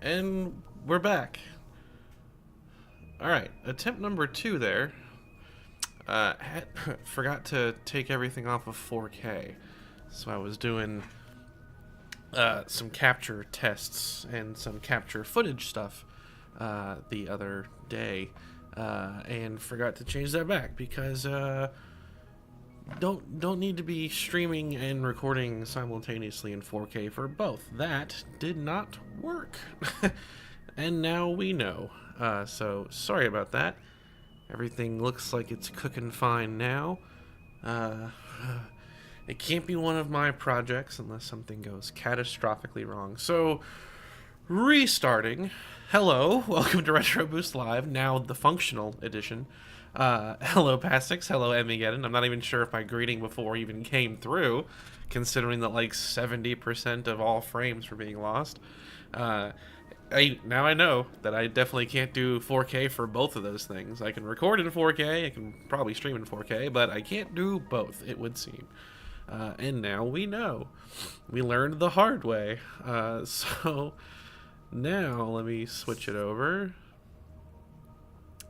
And we're back. Alright, attempt number 2 there. Forgot to take everything off of 4K. So I was doing some capture tests and some capture footage stuff the other day. And forgot to change that back because don't need to be streaming and recording simultaneously in 4K for both. That did not work. And now we know. So sorry about that. Everything looks like it's cooking fine now. It can't be one of my projects unless something goes catastrophically wrong. So, restarting. Hello, welcome to Retro Boost Live, now the functional edition. Hello, Pastix. Hello, Emigeddon. I'm not even sure if my greeting before even came through, considering that like 70% of all frames were being lost. Now I know that I definitely can't do 4K for both of those things. I can record in 4K, I can probably stream in 4K, but I can't do both, it would seem. And now we know. We learned the hard way. So now let me switch it over.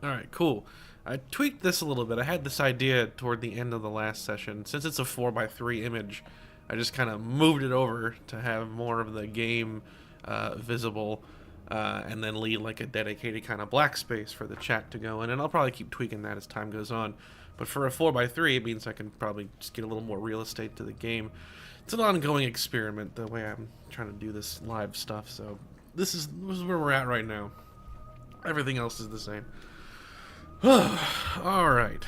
Alright, cool. I tweaked this a little bit. I had this idea toward the end of the last session. Since it's a 4x3 image, I just kind of moved it over to have more of the game visible. And then leave like a dedicated kind of black space for the chat to go in, and I'll probably keep tweaking that as time goes on. But for a 4x3, it means I can probably just get a little more real estate to the game. It's an ongoing experiment, the way I'm trying to do this live stuff, so this is where we're at right now. Everything else is the same. Alright.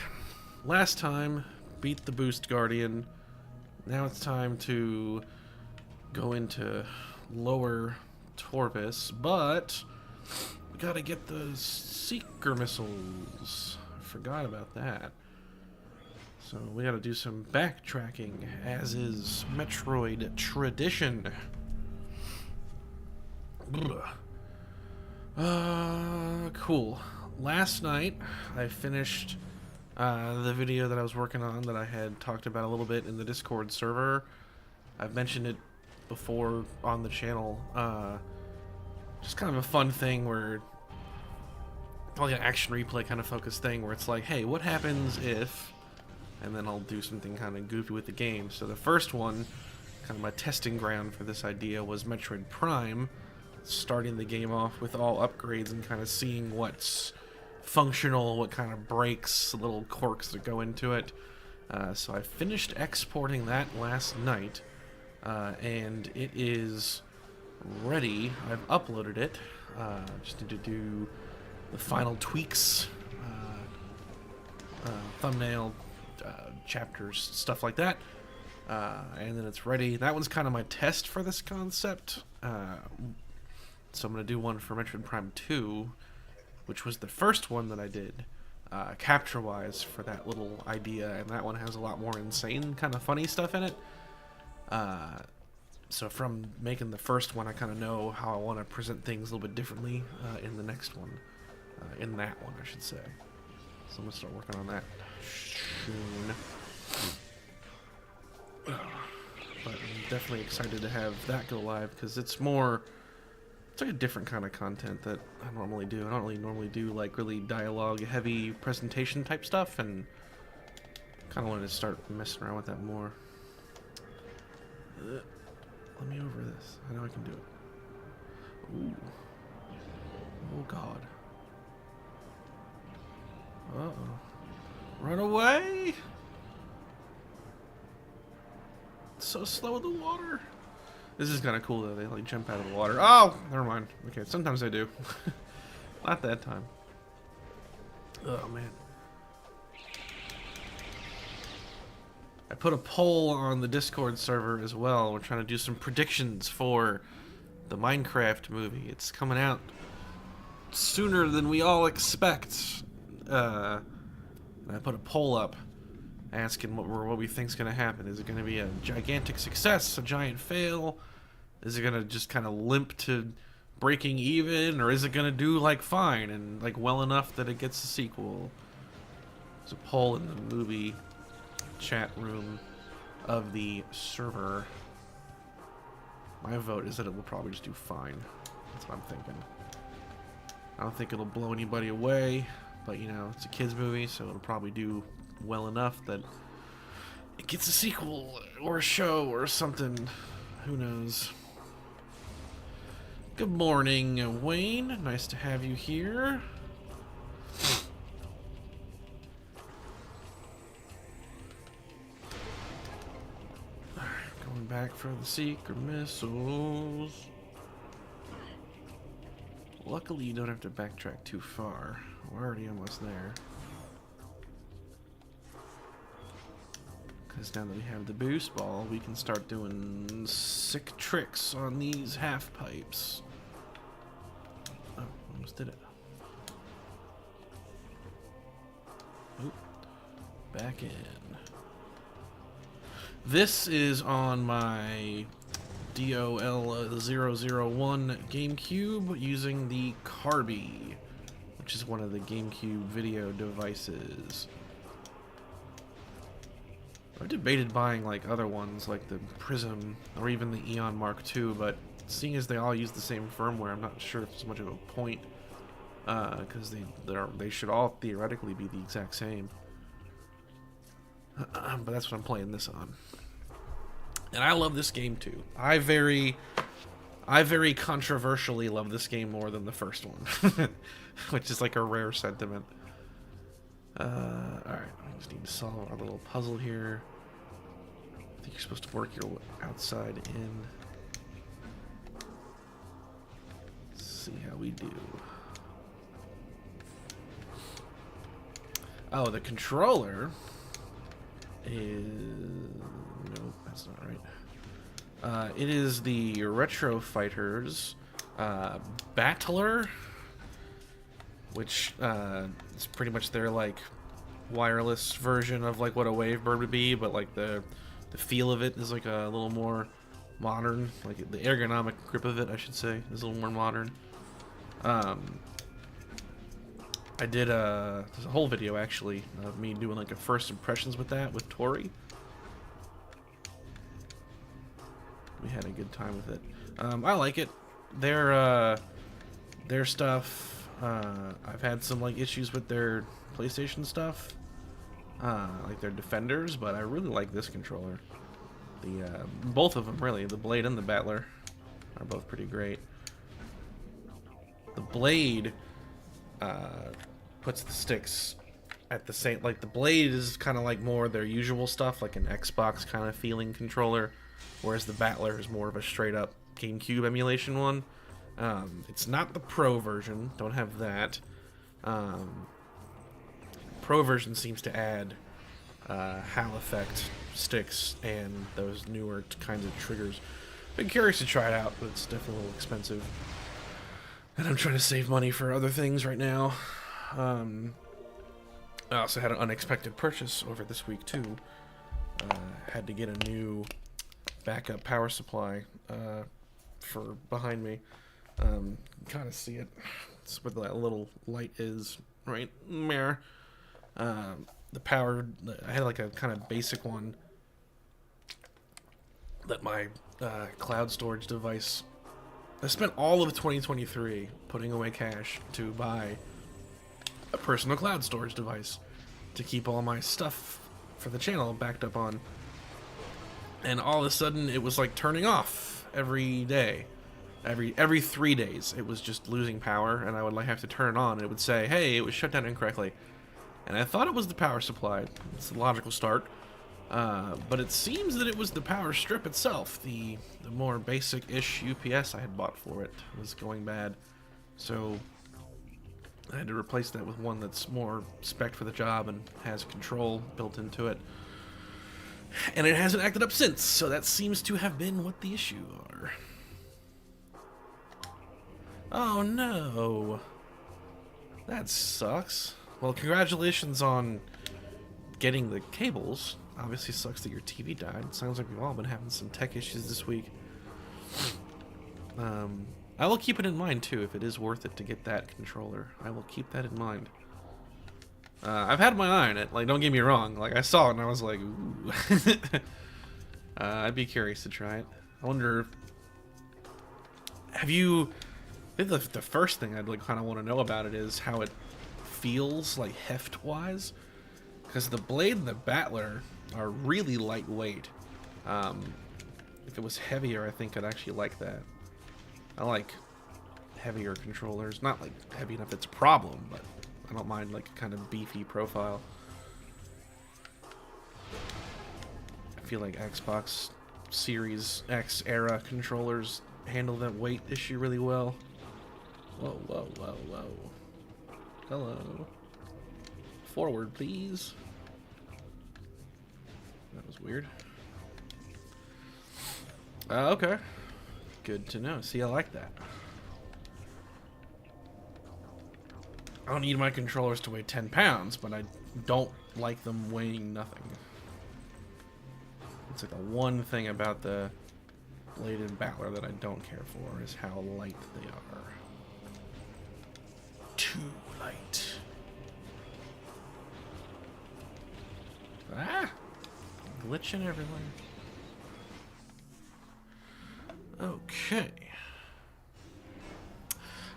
Last time, beat the Boost Guardian. Now it's time to go into lower Torvus, but we gotta get the seeker missiles. I forgot about that. So we gotta do some backtracking, as is Metroid tradition. Cool. Last night I finished the video that I was working on that I had talked about a little bit in the Discord server. I've mentioned it before on the channel. Just kind of a fun thing where, like an action replay kind of focused thing where it's like, hey, what happens if, and then I'll do something kind of goofy with the game. So the first one, kind of my testing ground for this idea, was Metroid Prime, starting the game off with all upgrades and kind of seeing what's functional, what kind of breaks, little quirks that go into it. So I finished exporting that last night. And it is ready. I've uploaded it. Just need to do the final tweaks, thumbnail, chapters, stuff like that. And then it's ready. That one's kind of my test for this concept. So I'm going to do one for Metroid Prime 2, which was the first one that I did, capture-wise, for that little idea. And that one has a lot more insane, kind of funny stuff in it. So from making the first one, I kind of know how I want to present things a little bit differently in the next one. In that one, I should say. So I'm going to start working on that soon. But I'm definitely excited to have that go live, because it's like a different kind of content that I normally do. I don't really normally do like really dialogue-heavy presentation type stuff, and kind of wanted to start messing around with that more. Let me over this. I know I can do it. Ooh. Oh god. Uh-oh. Run away! It's so slow in the water. This is kind of cool though. They like jump out of the water. Oh! Never mind. Okay, sometimes I do. Not that time. Oh man. I put a poll on the Discord server as well. We're trying to do some predictions for the Minecraft movie. It's coming out sooner than we all expect. And I put a poll up asking what we think's going to happen. Is it going to be a gigantic success, a giant fail? Is it going to just kind of limp to breaking even, or is it going to do like fine and like well enough that it gets a sequel? There's a poll in the movie chat room of the server. My vote is that it will probably just do fine. That's what I'm thinking. I don't think it'll blow anybody away, but you know, it's a kids movie, so it'll probably do well enough that it gets a sequel or a show or something. Who knows? Good morning, Wayne. Nice to have you here. Going back for the secret missiles. Luckily, you don't have to backtrack too far. We're already almost there. Because now that we have the boost ball, we can start doing sick tricks on these half pipes. Oh, almost did it. Oop. Back in. This is on my DOL001 GameCube using the CARBY, which is one of the GameCube video devices. I debated buying like other ones like the Prism or even the Eon Mark II, but seeing as they all use the same firmware, I'm not sure if it's much of a point, because they should all theoretically be the exact same. But that's what I'm playing this on. And I love this game too. I very controversially love this game more than the first one, which is like a rare sentiment. Alright, I just need to solve our little puzzle here. I think you're supposed to work your outside in. Let's see how we do. Oh, the controller is... Nope, that's not right. It is the Retro Fighters Battler, which is pretty much their like wireless version of like what a Wavebird would be, but like the feel of it is like a little more modern. Like the ergonomic grip of it, I should say, is a little more modern. I did there's a whole video actually of me doing like a first impressions with that with Tori. We had a good time with it. I like it. Their stuff. I've had some like issues with their PlayStation stuff, like their Defenders, but I really like this controller. The both of them really, the Blade and the Battler, are both pretty great. The Blade puts the sticks at the same, like the Blade is kind of like more their usual stuff, like an Xbox kind of feeling controller, whereas the Battler is more of a straight up GameCube emulation one. It's not the Pro version, don't have that. Pro version seems to add Hal effect sticks and those newer kinds of triggers. Been curious to try it out, but it's definitely a little expensive. And I'm trying to save money for other things right now. I also had an unexpected purchase over this week too. Had to get a new backup power supply for behind me. Kind of see it. It's where that little light is, right there. The power, I had like a kind of basic one that my cloud storage device, I spent all of 2023 putting away cash to buy a personal cloud storage device to keep all my stuff for the channel backed up on. And all of a sudden it was like turning off every day. Every 3 days it was just losing power, and I would like have to turn it on and it would say, hey, it was shut down incorrectly. And I thought it was the power supply. It's a logical start. But it seems that it was the power strip itself. The more basic-ish UPS I had bought for it was going bad. So I had to replace that with one that's more spec'd for the job and has control built into it. And it hasn't acted up since, so that seems to have been what the issue are. Oh no. That sucks. Well, congratulations on getting the cables. Obviously sucks that your TV died. Sounds like we've all been having some tech issues this week. I will keep it in mind too if it is worth it to get that controller. I will keep that in mind. I've had my eye on it. Like, don't get me wrong. Like, I saw it and I was like, ooh. I'd be curious to try it. I wonder, have you I think the first thing I'd like kind of want to know about it is how it feels like heft-wise, because the blade and the battler are really lightweight. If it was heavier, I think I'd actually like that. I like heavier controllers. Not like heavy enough it's a problem, but I don't mind like a kind of beefy profile. I feel like Xbox Series X era controllers handle that weight issue really well. Whoa, whoa, whoa, whoa. Hello. Forward, please. That was weird. Okay. Good to know. See, I like that. I don't need my controllers to weigh 10 pounds, but I don't like them weighing nothing. It's like the one thing about the bladed battler that I don't care for is how light they are. Too light. Ah! Glitching everywhere. Okay.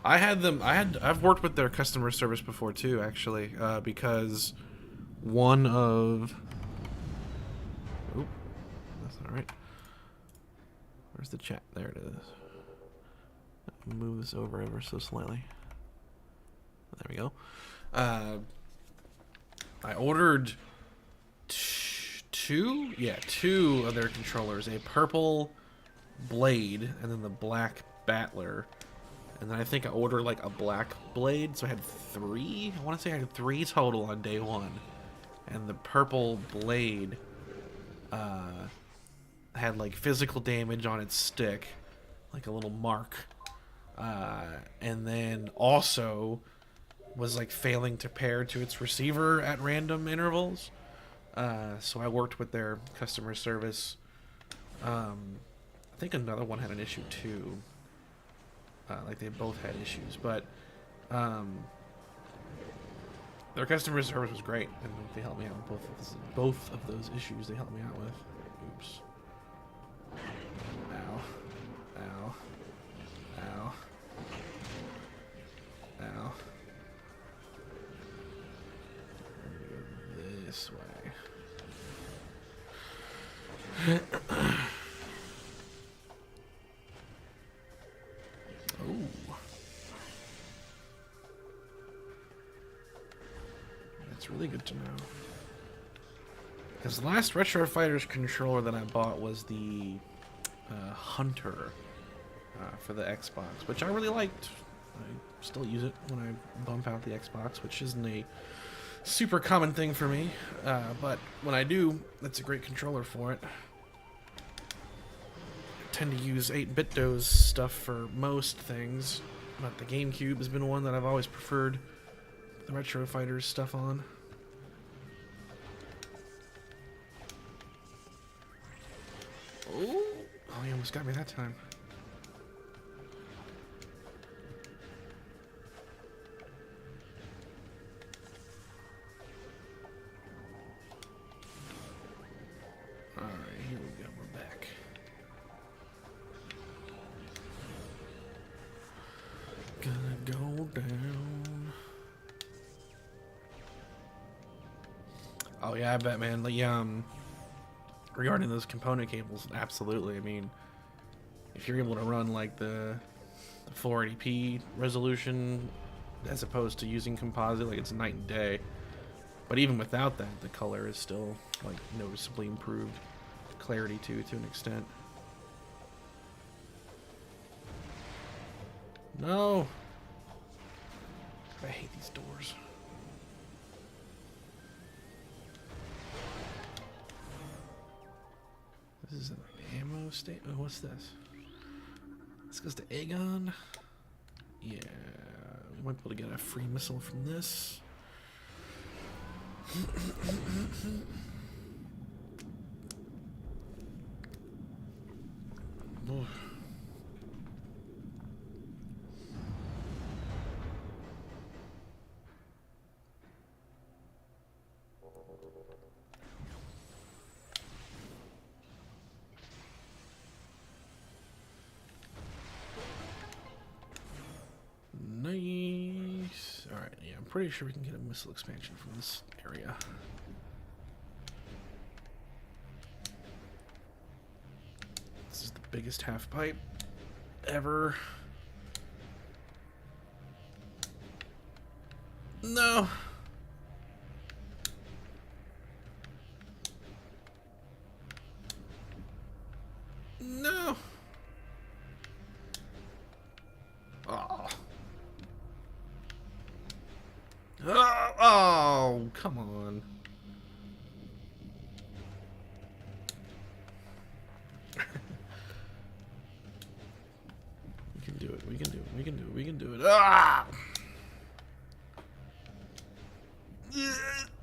I've worked with their customer service before too, actually, because one of... Oop, that's not right. Where's the chat? There it is. Move this over ever so slightly. There we go. I ordered two of their controllers, a purple blade and then the black battler, and then I think I ordered like a black blade, so I had three. I want to say I had three total on day one, and the purple blade had like physical damage on its stick, like a little mark, and then also was like failing to pair to its receiver at random intervals. So I worked with their customer service. I think another one had an issue too. Like they both had issues, but their customer service was great, and they helped me out with both of those issues. They helped me out with. Oops. Ow. Ow. Ow. Ow. This way. Oh. That's really good to know. Because the last Retro Fighters controller that I bought was the Hunter for the Xbox, which I really liked. I still use it when I bump out the Xbox, which isn't a super common thing for me, but when I do, that's a great controller for it. I tend to use 8BitDo's stuff for most things, but the GameCube has been one that I've always preferred the Retro Fighters stuff on. Oh, he almost got me that time. Down. Oh yeah, I bet, man. Like, regarding those component cables, absolutely. I mean, if you're able to run like the 480p resolution as opposed to using composite, like it's night and day. But even without that, the color is still like noticeably improved. Clarity too, to an extent. No. I hate these doors. This is an ammo statement. Oh, what's this? This goes to Agon. Yeah, we might be able to get a free missile from this. Oh. Nice. Alright, yeah, I'm pretty sure we can get a missile expansion from this area. This is the biggest half pipe ever. No. No. Oh. Oh, come on. We can do it. We can do it. We can do it. We can do it. Ah!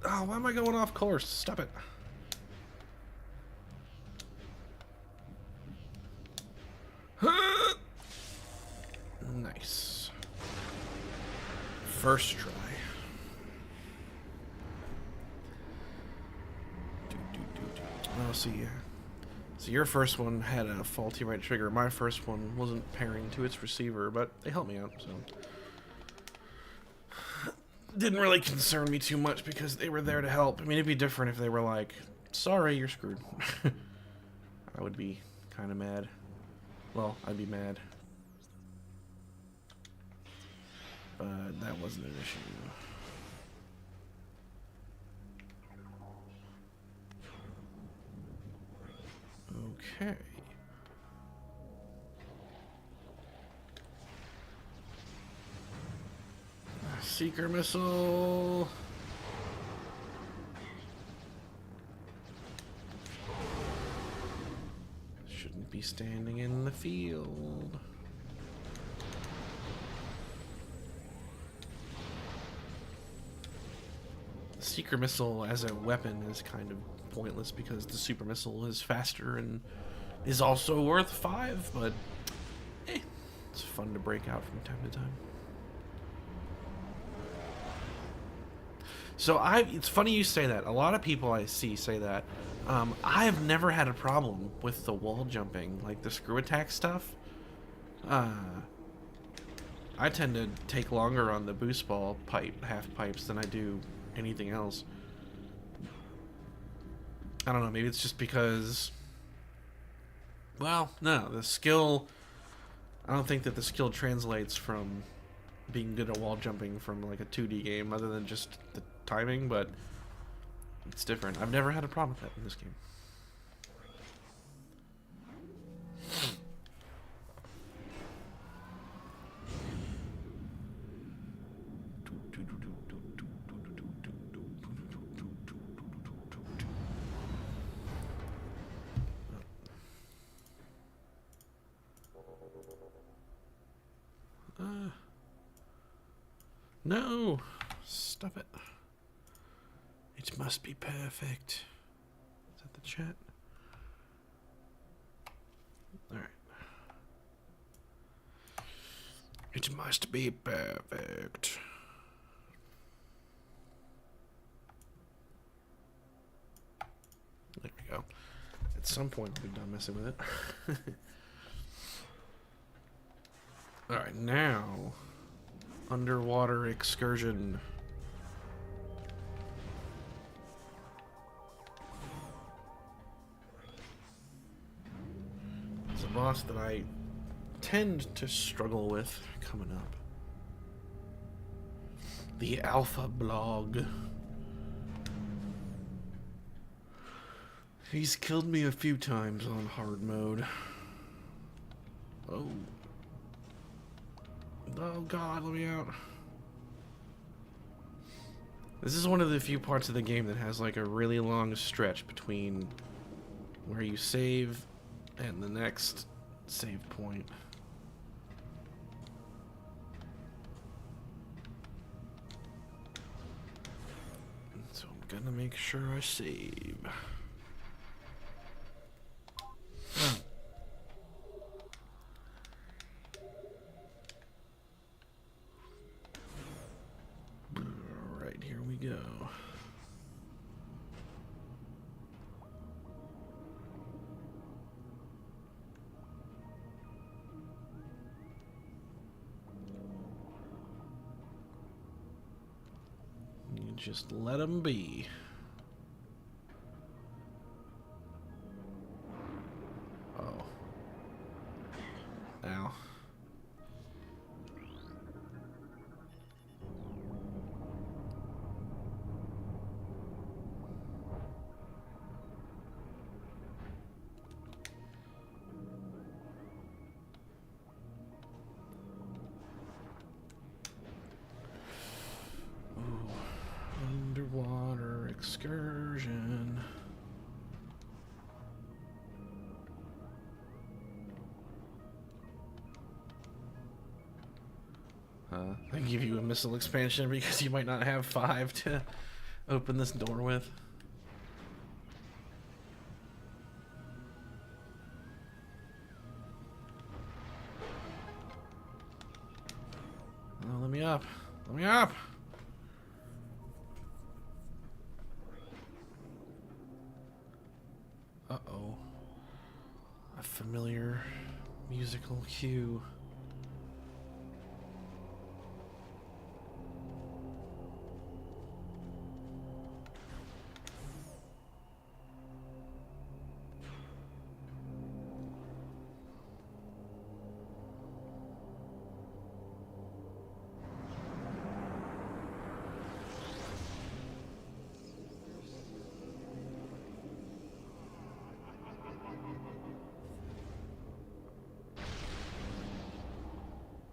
Oh, why am I going off course? Stop it. Nice. First try. Oh, see, so your first one had a faulty right trigger. My first one wasn't pairing to its receiver, but they helped me out, so didn't really concern me too much because they were there to help. I mean, it'd be different if they were like, sorry, you're screwed. I would be kind of mad. Well, I'd be mad. But that wasn't an issue. Okay. Seeker missile. Shouldn't be standing in the field. The Seeker missile as a weapon is kind of pointless because the super missile is faster and is also worth 5, but it's fun to break out from time to time. So it's funny you say that. A lot of people I see say that. I have never had a problem with the wall jumping, like the screw attack stuff. I tend to take longer on the boost ball half pipes than I do anything else. I don't know, maybe it's just because, well, no, the skill, I don't think that the skill translates from being good at wall jumping from like a 2D game other than just the timing, but it's different. I've never had a problem with that in this game. No! Stop it. It must be perfect. Is that the chat? Alright. It must be perfect. There we go. At some point I'll be done messing with it. Alright, now underwater excursion. It's a boss that I tend to struggle with coming up. The Alpha Blog. He's killed me a few times on hard mode. Oh. Oh god, let me out. This is one of the few parts of the game that has like a really long stretch between where you save and the next save point. So I'm gonna make sure I save. Alright, here we go. Just let them be. Oh. Ow. Underwater excursion. They give you a missile expansion because you might not have 5 to open this door with. Oh, let me up. Let me up. Uh-oh. A familiar musical cue.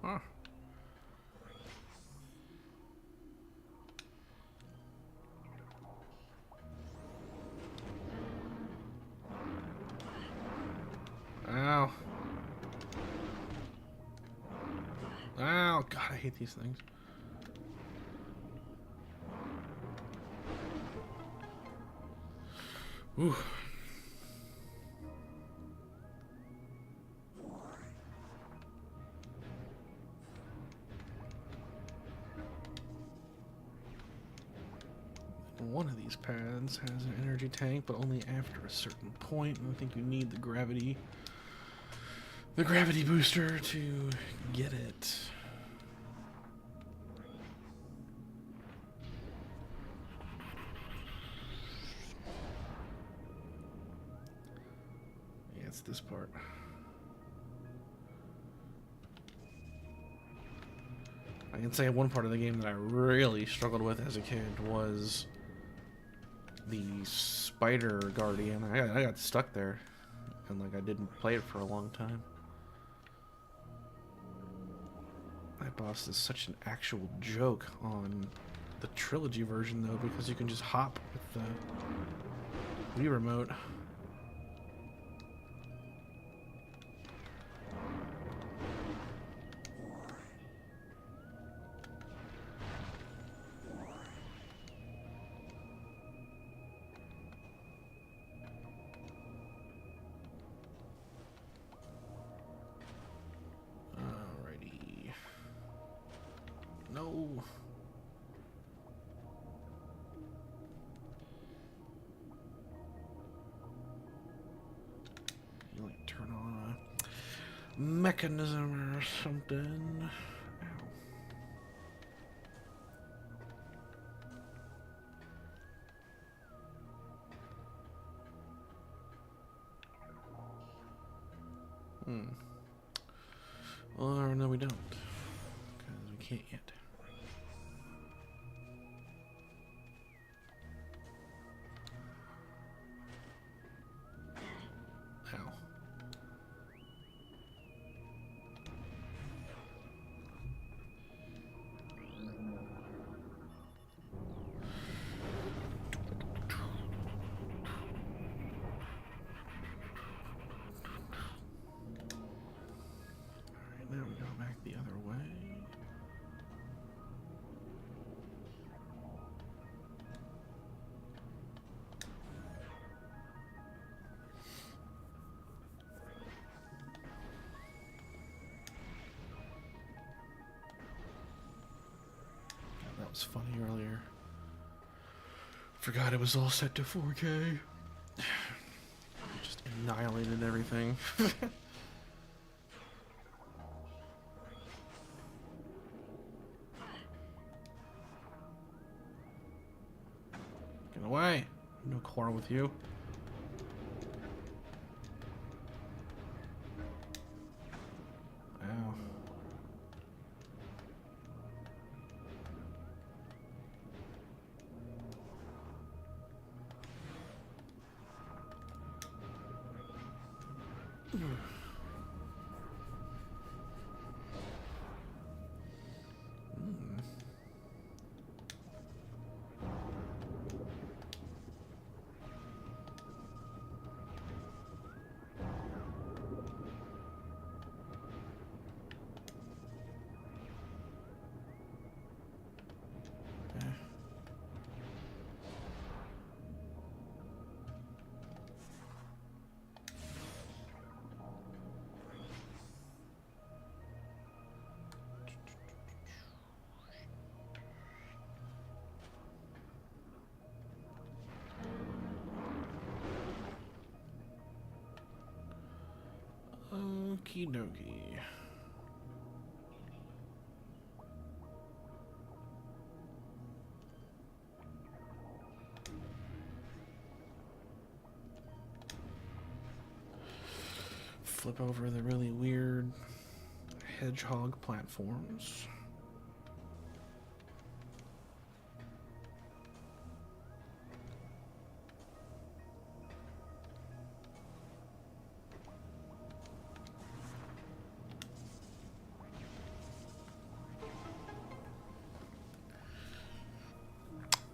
Huh. Ow. Ow. God, I hate these things. Ooh. One of these pads has an energy tank, but only after a certain point. And I think you need the gravity booster to get it. Yeah, it's this part. I can say one part of the game that I really struggled with as a kid was the spider guardian. I got stuck there, and like I didn't play it for a long time. That boss is such an actual joke on the trilogy version though, because you can just hop with the Wii remote. No. You like turn on a mechanism or something. Ow. Or no, we don't, because we can't yet. Ow. Alright, now we go back the other way. That was funny earlier. Forgot it was all set to 4K. Just annihilated everything. Get away. No quarrel with you. Ow. Okie dokie. Flip over the really weird hedgehog platforms.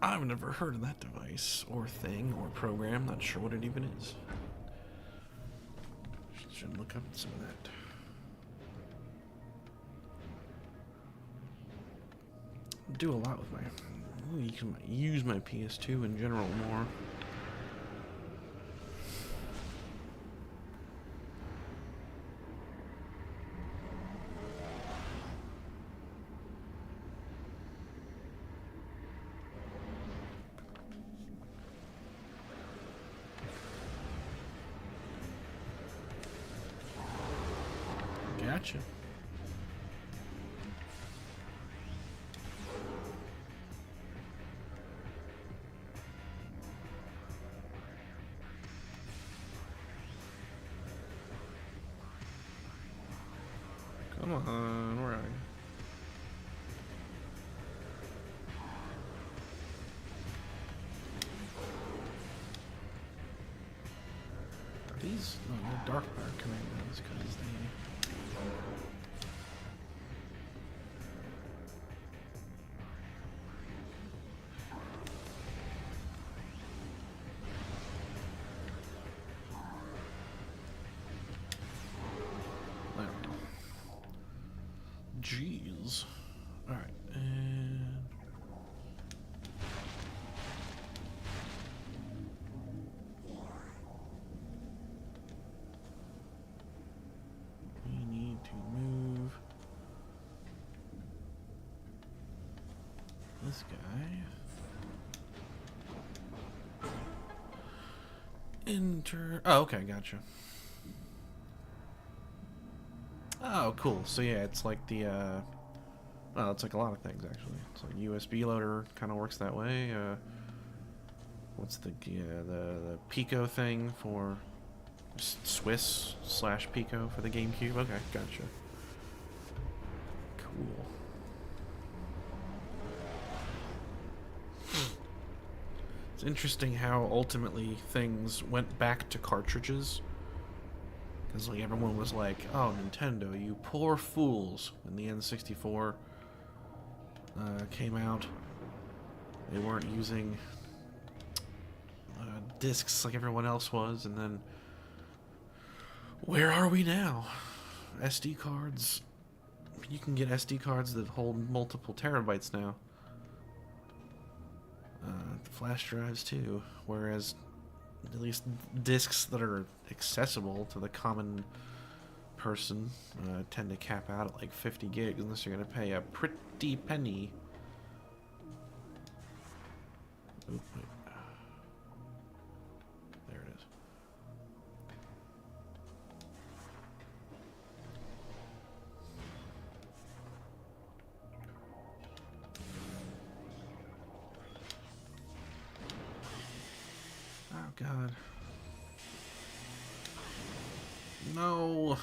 I've never heard of that device or thing or program. Not sure what it even is. Should look up some of that. Do a lot with my. You can use my PS2 in general more. Gotcha. Come on, where are you? Are these? No, they're dark power commandos because they. Jeez. Alright, and... we need to move this guy. Enter... Oh, okay, gotcha. Oh, cool. So yeah, it's like the, well, it's like a lot of things, actually. It's like USB loader kind of works that way. What's the Pico thing for Swiss/Pico for the GameCube? Okay, gotcha. Cool. It's interesting how ultimately things went back to cartridges. Because like everyone was like, "Oh, Nintendo, you poor fools!" When the N64 came out, they weren't using discs like everyone else was, and then where are we now? SD cards. You can get SD cards that hold multiple terabytes now. The flash drives too, whereas at least discs that are accessible to the common person tend to cap out at like 50 gigs unless you're going to pay a pretty penny. Oop, wait. There it is. God. No.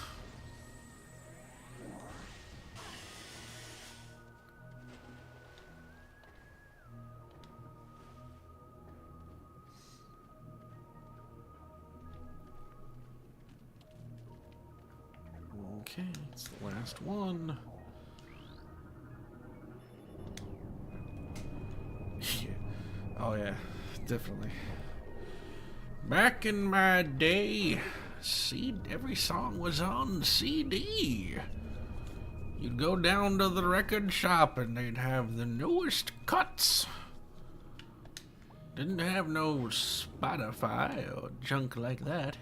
Okay, it's the last one. Yeah. Oh yeah, definitely. Back in my day, every song was on CD. You'd go down to the record shop and they'd have the newest cuts. Didn't have no Spotify or junk like that.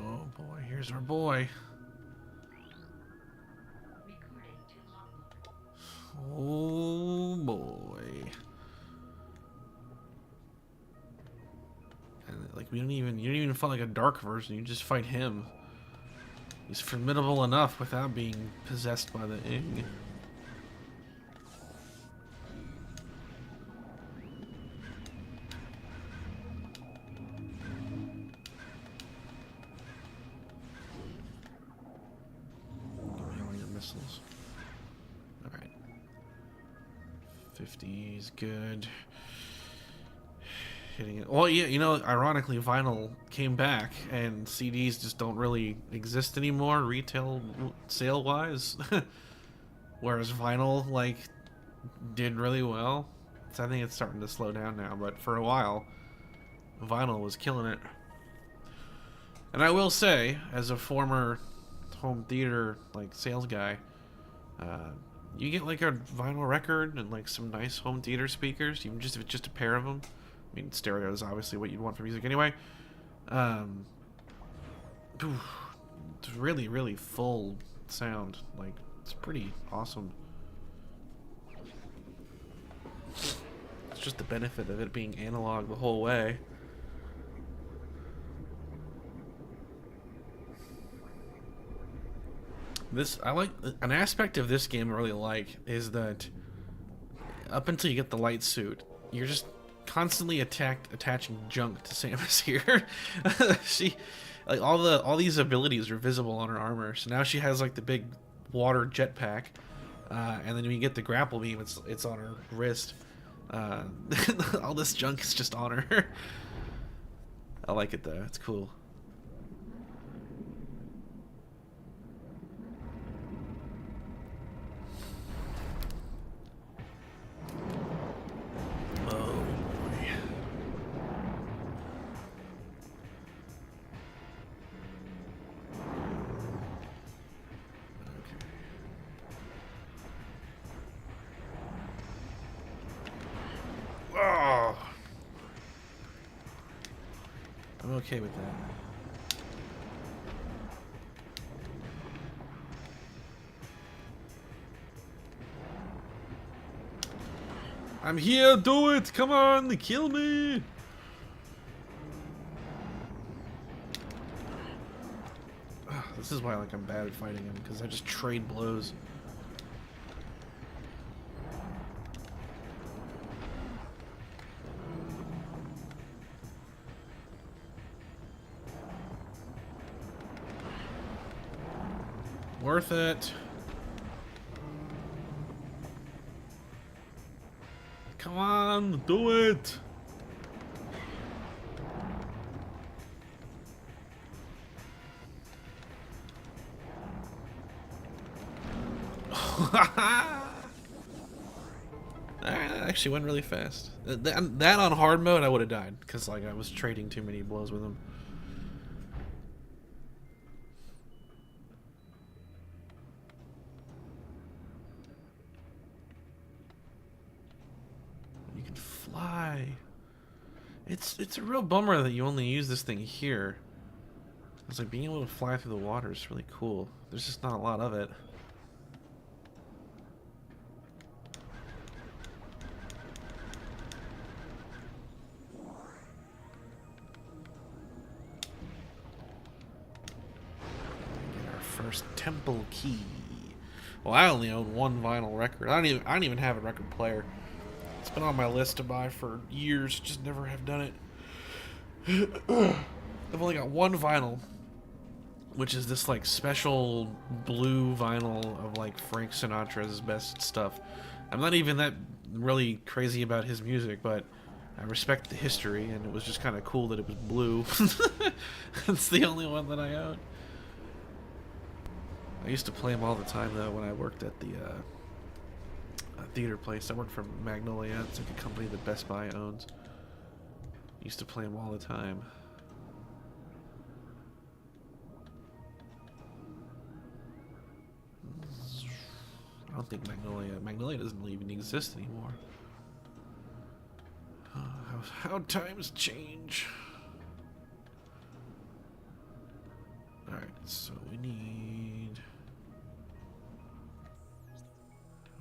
Oh boy, here's our boy. Oh boy. And like you don't even fight like a dark version, you just fight him. He's formidable enough without being possessed by the Ing. Missiles. Alright. 50 is good. Hitting it. Well, yeah, you know, ironically, vinyl came back, and CDs just don't really exist anymore, retail sale-wise. Whereas vinyl, like, did really well. So I think it's starting to slow down now, but for a while, vinyl was killing it. And I will say, as a former home theater like sales guy, you get like a vinyl record and like some nice home theater speakers, even just if it's just a pair of them. I mean, stereo is obviously what you'd want for music anyway. It's really, really full sound. Like, it's pretty awesome. It's just the benefit of it being analog the whole way. I like an aspect of this game I really like is that up until you get the light suit, you're just constantly attaching junk to Samus here. She, like, all these abilities are visible on her armor. So now she has like the big water jetpack, and then when you get the grapple beam, it's on her wrist. All this junk is just on her. I like it though. It's cool. Oh, I'm okay with that. I'm here, do it! Come on, kill me! This is why like I'm bad at fighting him, because I just trade blows. Worth it. Come on, do it. That actually went really fast. That on hard mode I would have died because like I was trading too many blows with him. You can fly. It's a real bummer that you only use this thing here. It's like being able to fly through the water is really cool. There's just not a lot of it. First Temple Key. Well, I only own one vinyl record. I don't even have a record player. It's been on my list to buy for years, just never have done it. I've only got one vinyl, which is this like special blue vinyl of like Frank Sinatra's best stuff. I'm not even that really crazy about his music, but I respect the history, and it was just kind of cool that it was blue. It's the only one that I own. I used to play them all the time though when I worked at the theater place. I worked for Magnolia. It's like a company that Best Buy owns. Used to play them all the time. I don't think Magnolia doesn't even exist anymore. How times change. Alright, so we need...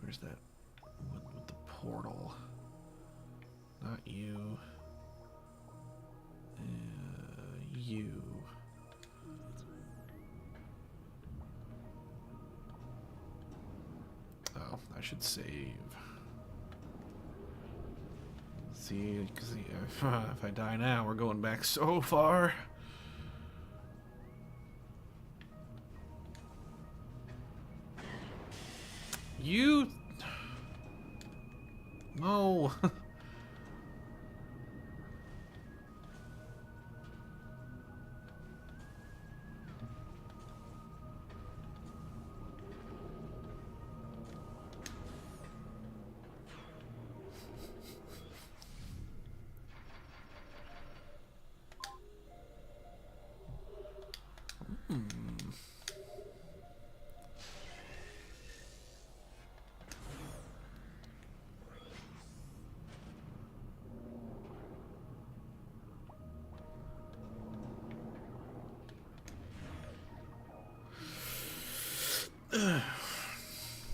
Where's that one with the portal? Not you. You. Oh, I should save. See, because if I die now, we're going back so far. You... No.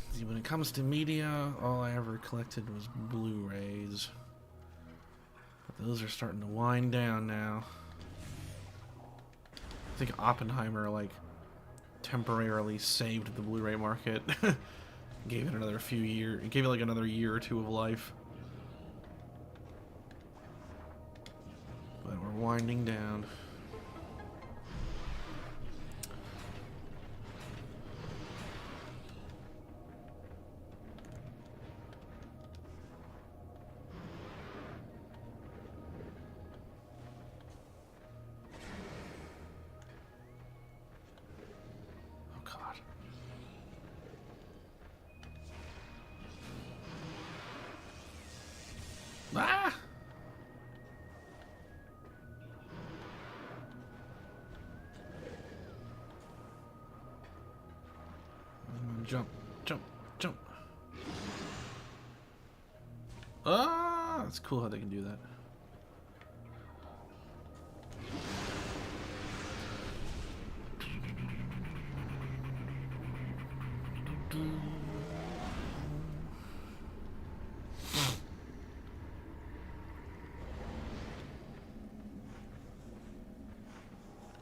See, when it comes to media, all I ever collected was Blu-rays. But those are starting to wind down now. I think Oppenheimer, like, temporarily saved the Blu-ray market. Gave it another few years. It gave it like another year or two of life. But we're winding down. Ah! Jump, jump, jump. Ah! It's cool how they can do that.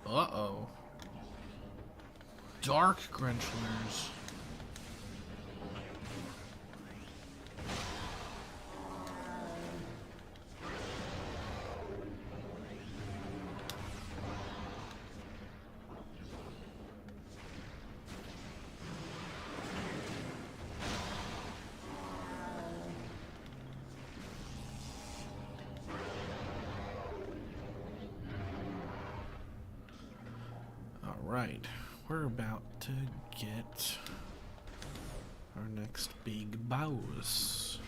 Uh-oh. Dark Grenchers. Right, we're about to get our next big boss.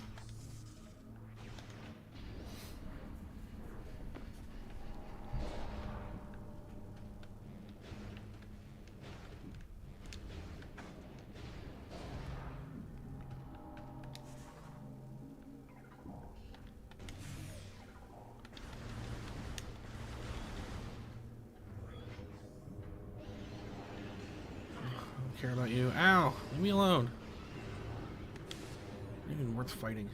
Care about you. Ow! Leave me alone. Not even worth fighting.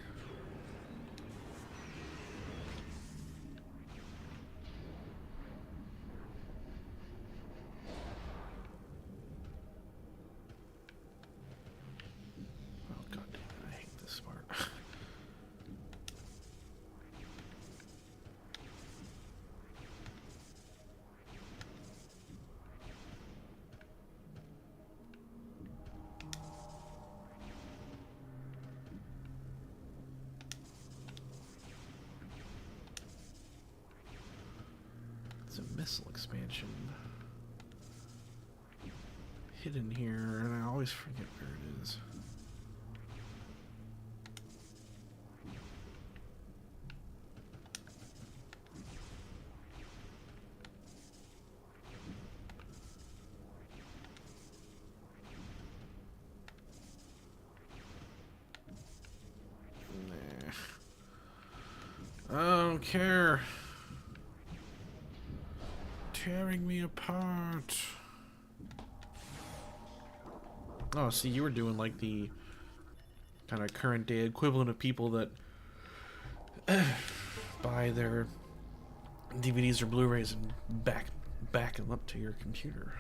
missile expansion hidden here, and I always forget where it is. Nah. I don't care. Tearing me apart. Oh, see, you were doing like the kind of current day equivalent of people that buy their DVDs or Blu-rays and back them up to your computer.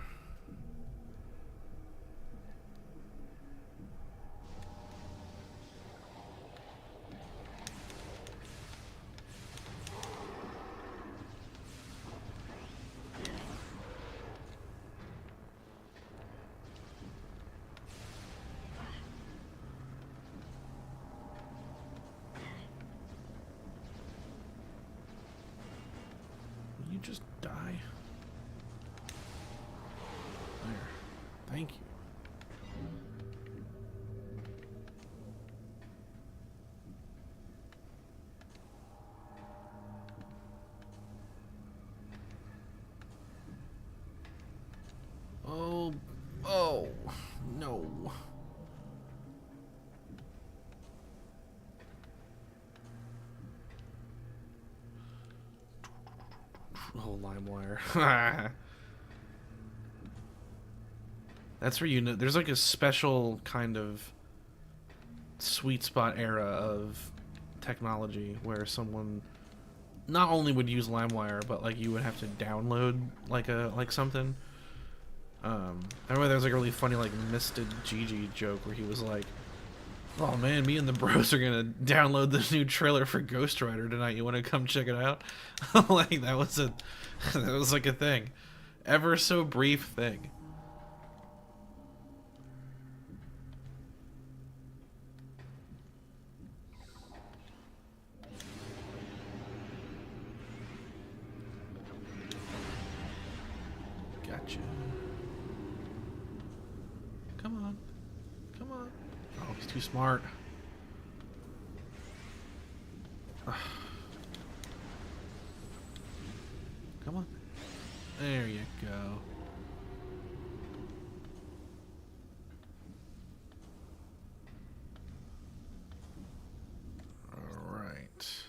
You just die. There. Thank you. Oh, no. Oh, LimeWire. That's where you know there's like a special kind of sweet spot era of technology where someone not only would use LimeWire, but like you would have to download like something. I remember there was like a really funny like Misted Gigi joke where he was like, "Oh man, me and the bros are gonna download this new trailer for Ghost Rider tonight. You want to come check it out?" Like that was like a thing, ever so brief thing. Gotcha. Come on. Come on. Oh, he's too smart. Come on. There you go. All right.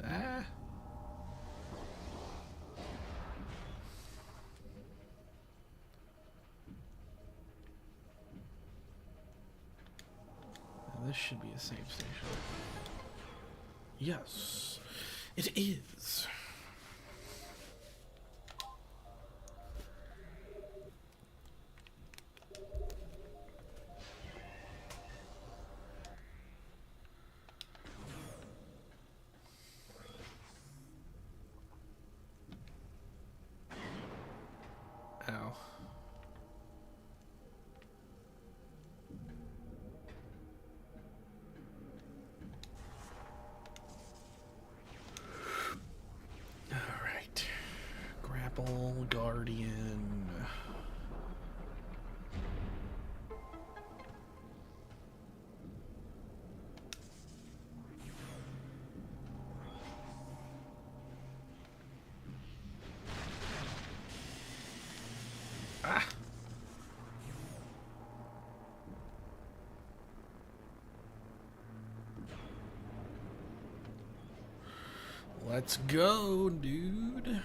Ah. This should be a safe station. Yes, it is. Ow. Guardian. Ah. Let's go, dude.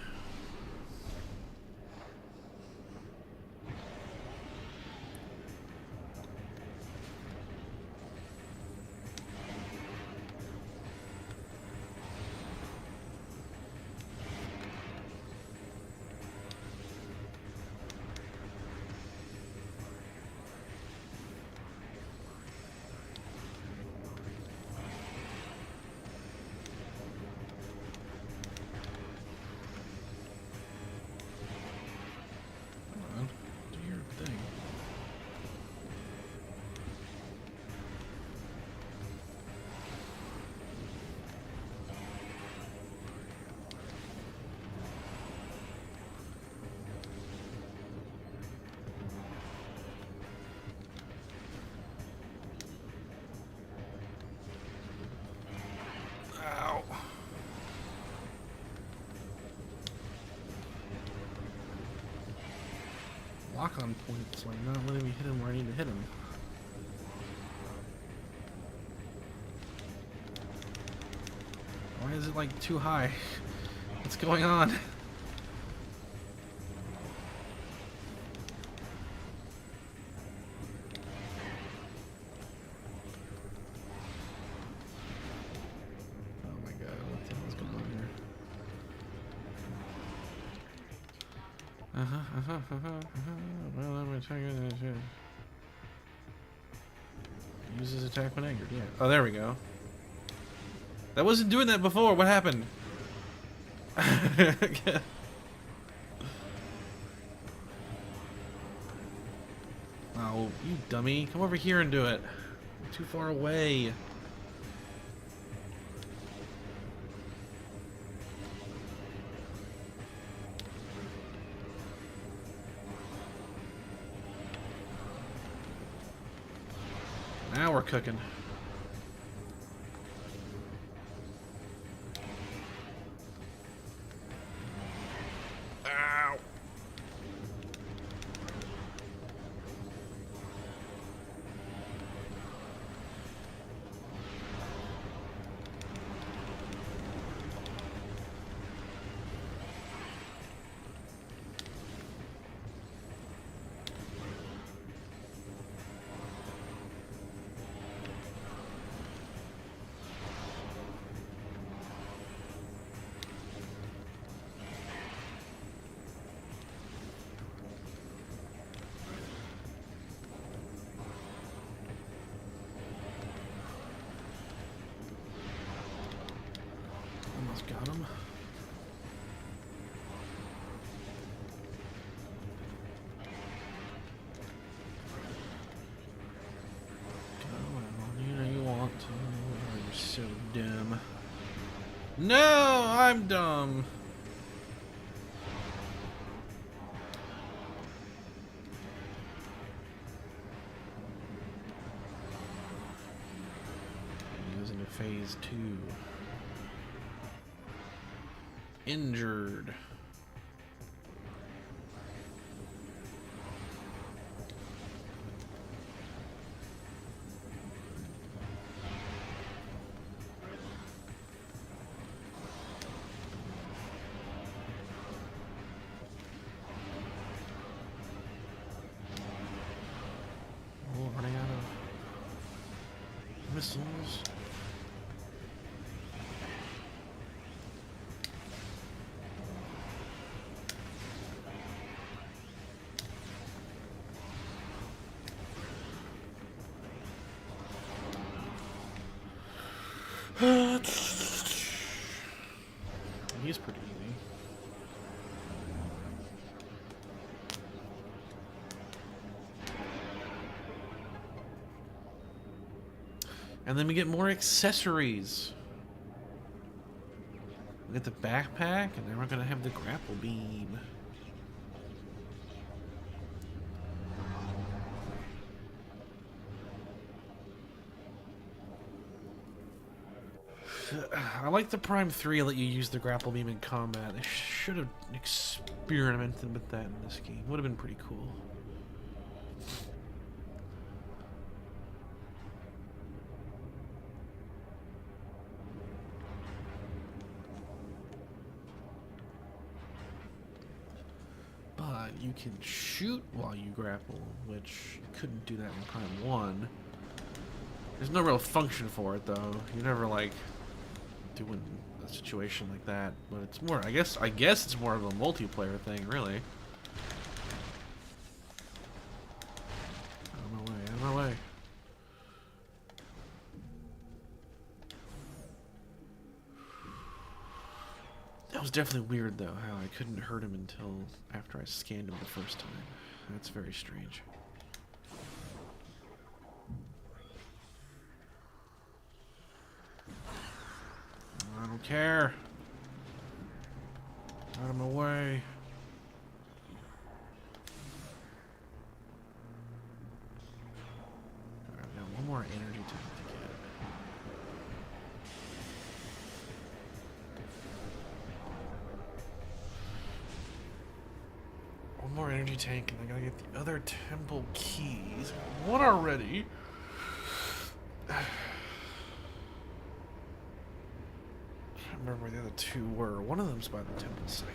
Archon points, like not letting me hit him where I need to hit him. Why is it like too high? What's going on? Oh my god, what the hell is going on here? Well, I'm attacking this. Uses attack when angered, yeah. Oh, there we go. That wasn't doing that before. What happened? Oh, you dummy. Come over here and do it. You're too far away. Now we're cooking. Ow. Almost got him. You know you want to. Oh, you're so dumb. No, I'm dumb. He goes into phase 2. Injured. Oh, running out of missiles. He's pretty easy. And then we get more accessories. We get the backpack, and then we're gonna have the grapple beam. I like the Prime 3 let you use the grapple beam in combat. They should have experimented with that in this game. Would have been pretty cool. But you can shoot while you grapple, which you couldn't do that in Prime 1. There's no real function for it, though. You never, like, doing a situation like that, but it's more, I guess it's more of a multiplayer thing, really. Out of my way, out of my way. That was definitely weird, though, how I couldn't hurt him until after I scanned him the first time. That's very strange. I don't care. Out of my way. Alright, I've got one more energy tank to get. One more energy tank, and I gotta get the other temple keys. One already. I can't remember where the other two were. One of them's by the temple site.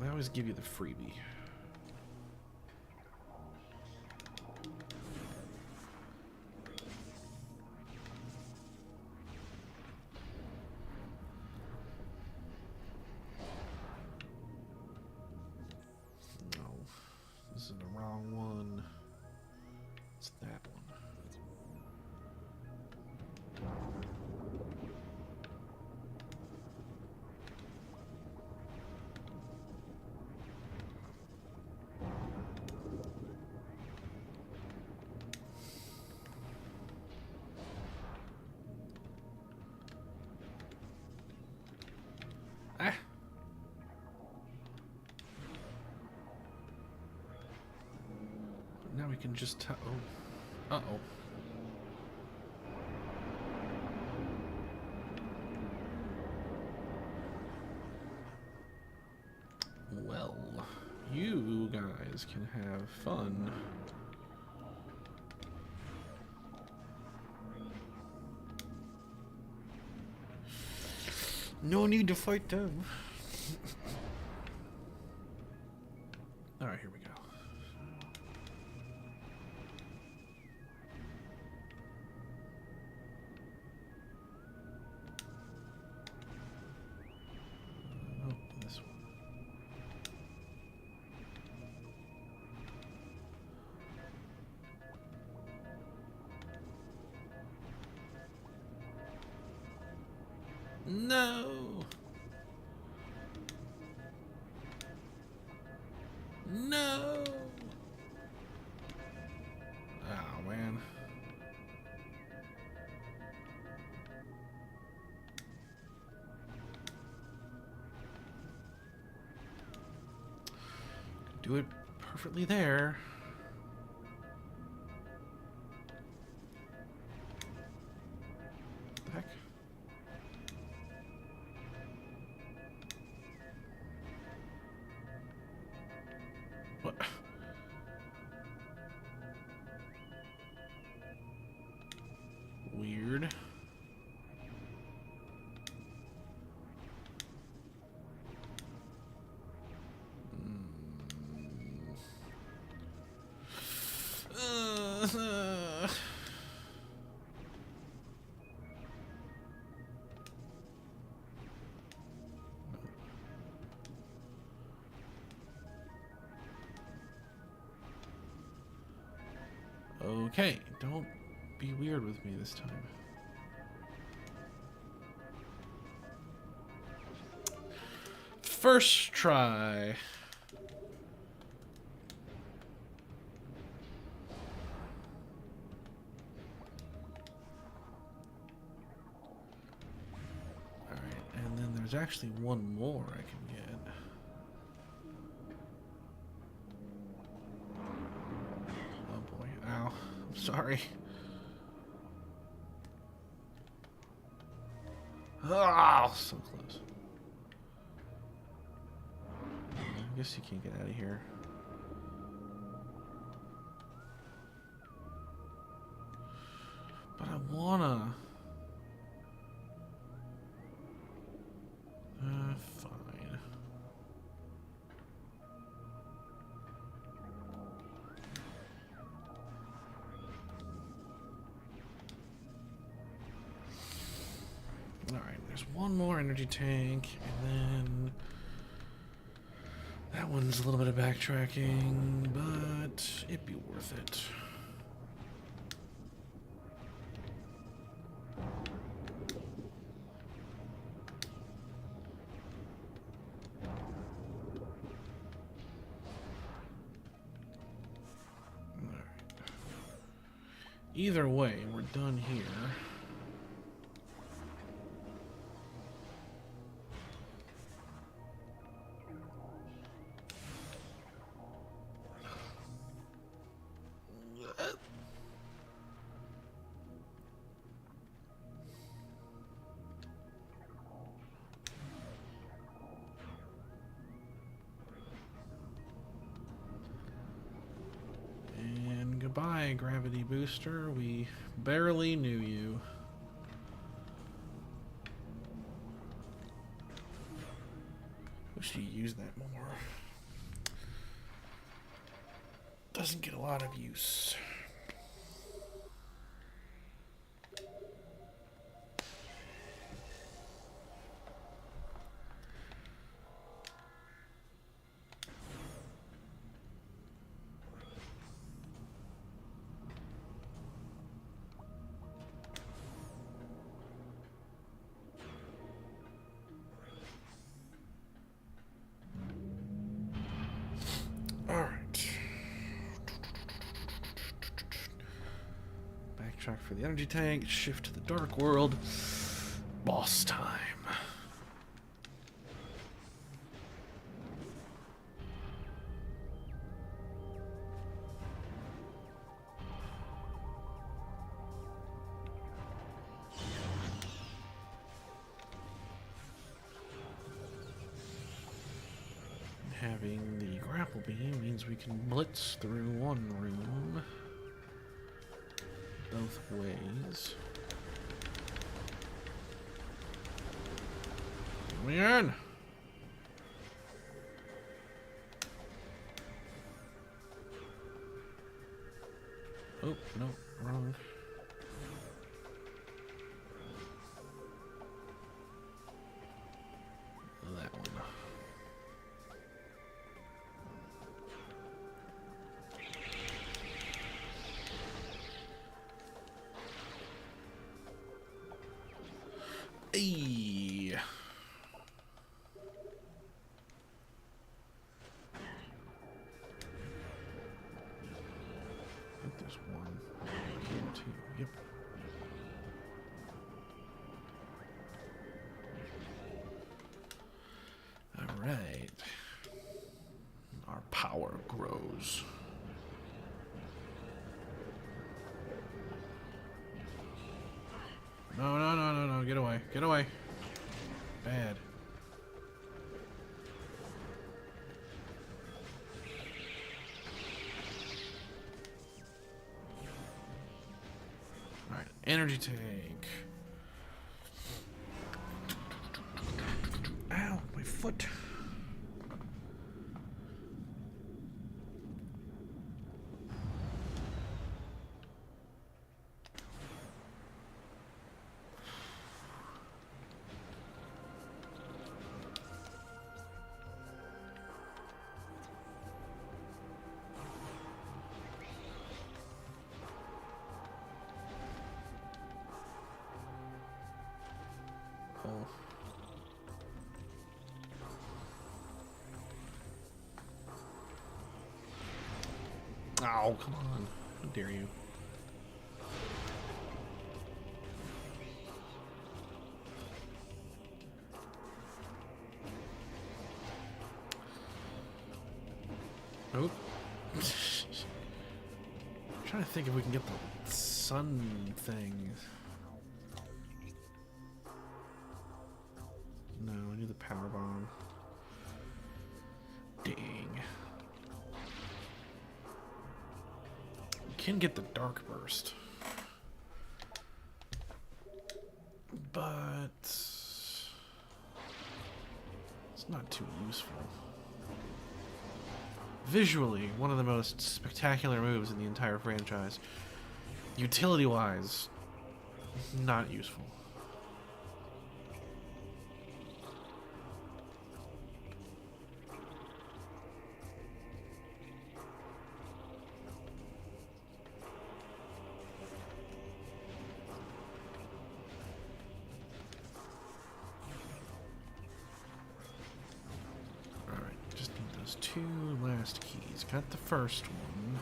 They always give you the freebie. This is the wrong one. It's that one. Ah. Now we can just oh. Uh-oh. Well, you guys can have fun. No need to fight them. Alright, here we go. No. No. Oh, man. Do it perfectly there. What the heck? What? Weird. Okay, don't be weird with me this time. First try. Alright, and then there's actually one more I can get. Sorry. Oh, so close. I guess you can't get out of here. But I wanna. Fine. Alright, there's one more energy tank, and then that one's a little bit of backtracking, but it'd be worth it. Alright. Either way, we're done here. Goodbye, gravity booster. We barely knew you. Wish you used that more. Doesn't get a lot of use. Backtrack for the energy tank, shift to the dark world. Boss time. Having the grapple beam means we can blitz through one room both ways. Come on! Oh, no, wrong. That one. Hey. I think there's one here too. Yep. All right. Our power grows. No, no, no, no, no. Get away. Get away. Bad. Alright, energy tank. Ow, my foot. Oh, come on. How dare you. Nope. I'm trying to think if we can get the sun thing. No, I need the power bomb. Dang. Can get the dark burst, but it's not too useful. Visually, one of the most spectacular moves in the entire franchise. Utility-wise, not useful. Two last keys. Got the first one.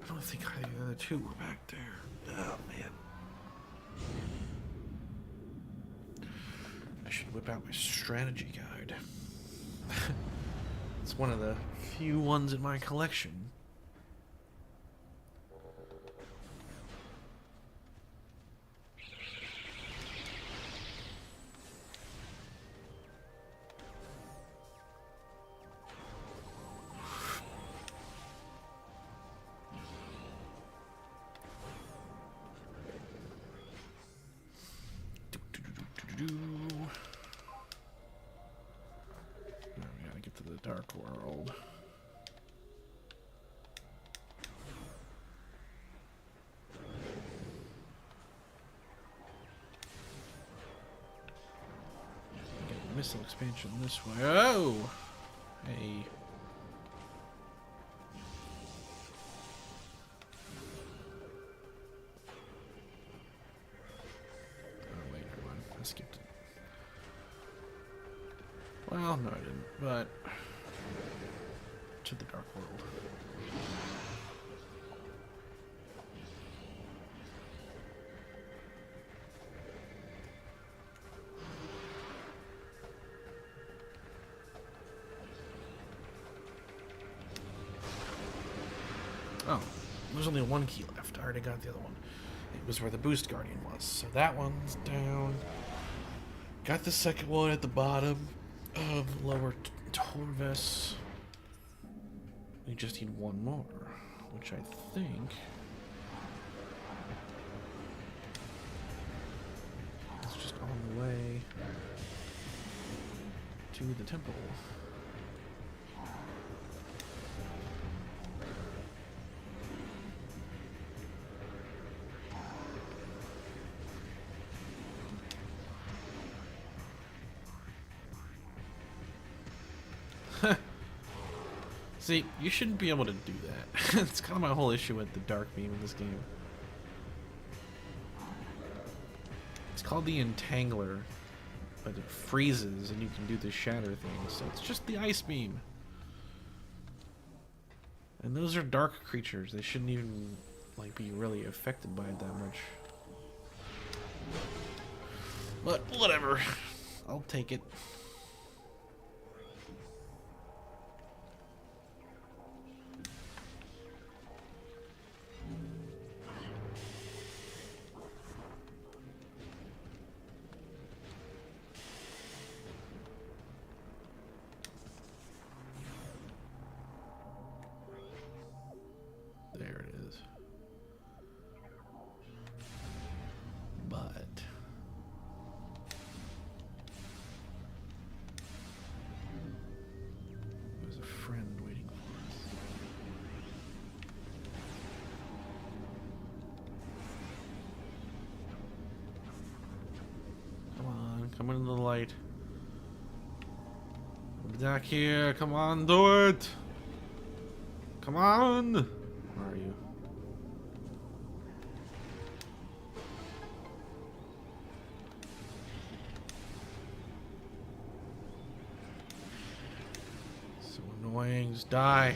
I don't think either of the other two were back there. Oh, man. I should whip out my strategy guide. It's one of the few ones in my collection. World. Get missile expansion this way. Oh! Hey. Oh, wait, never mind. I skipped it. Well, no, I didn't, but to the Dark World. Oh, there's only one key left. I already got the other one. It was where the Boost Guardian was. So that one's down. Got the second one at the bottom of Lower Torvus. We just need one more, which I think is just on the way to the temple. See, you shouldn't be able to do that. It's kind of my whole issue with the Dark Beam in this game. It's called the Entangler, but it freezes and you can do the shatter thing, so it's just the Ice Beam. And those are dark creatures. They shouldn't even like be really affected by it that much. But whatever. I'll take it. There it is. But there's a friend waiting for us. Come on, come into the light. Back here, come on, do it! Come on! Where are you? So annoying, just die.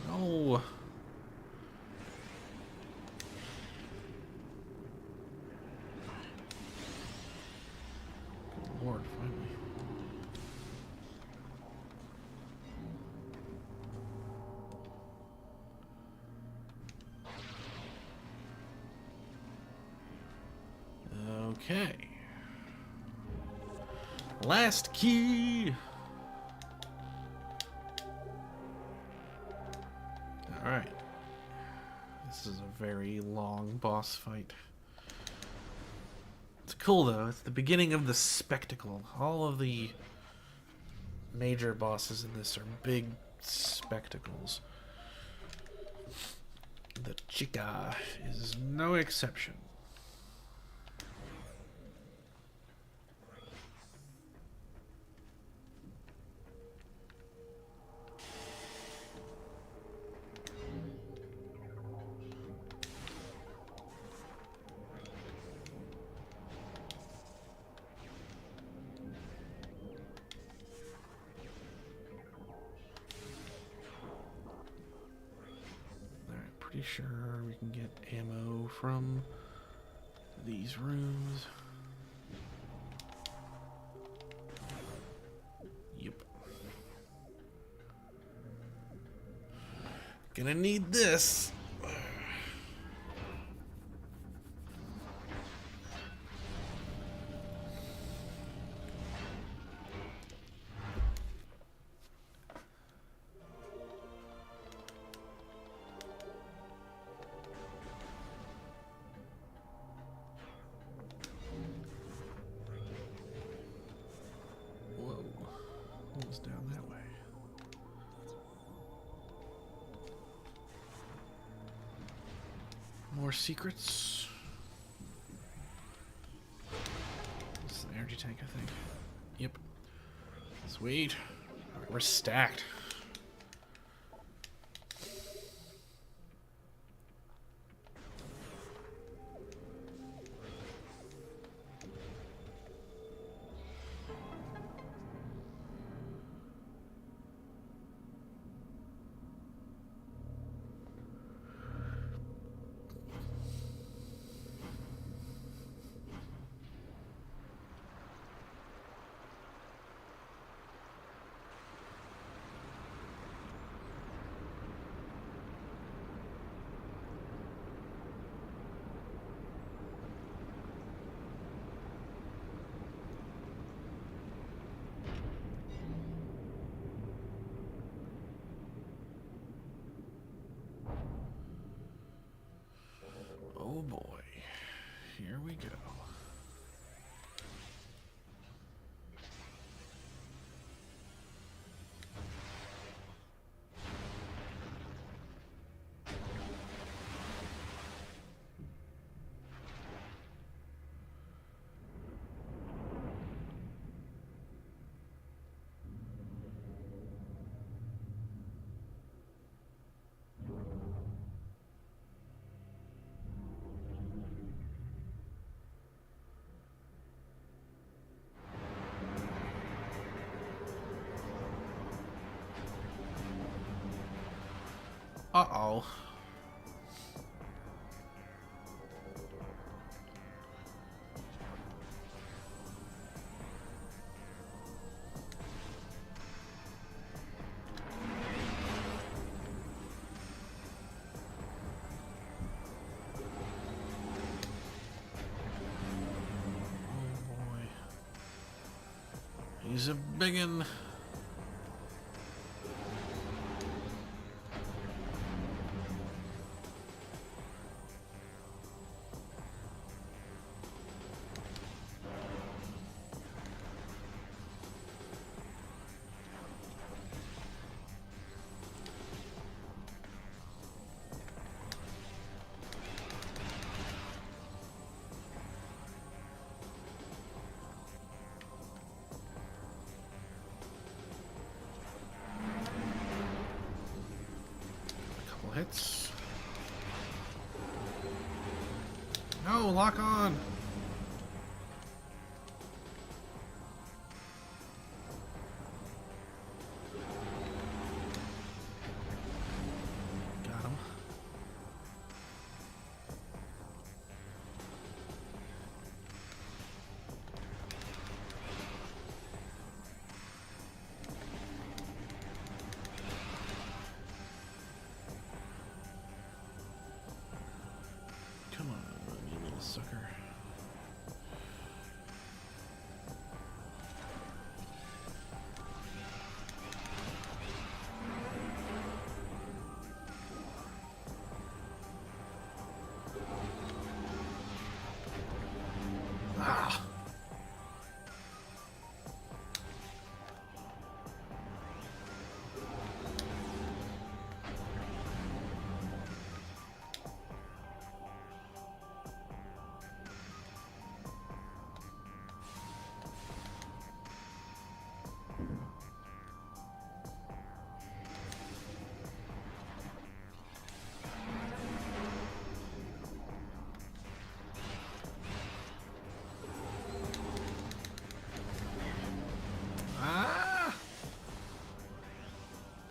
No. Good Lord, finally. Okay. Last key. Alright. This is a very long boss fight. It's cool though. It's the beginning of the spectacle. All of the major bosses in this are big spectacles. The Chica is no exception. Pretty sure we can get ammo from these rooms. Yep. Gonna need this. more secrets. This is an energy tank, I think. Yep. Sweet. All right, we're stacked. Oh boy, here we go. Uh-oh. He's a biggin'. Hits. No, lock on. Got him. Come on, you little sucker. Ah.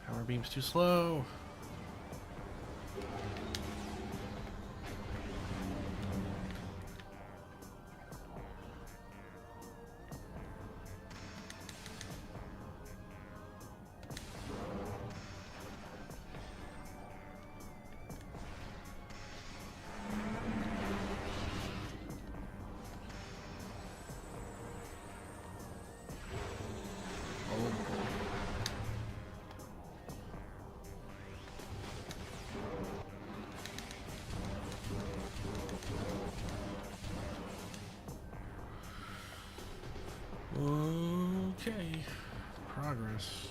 Power beam's too slow. Okay, progress.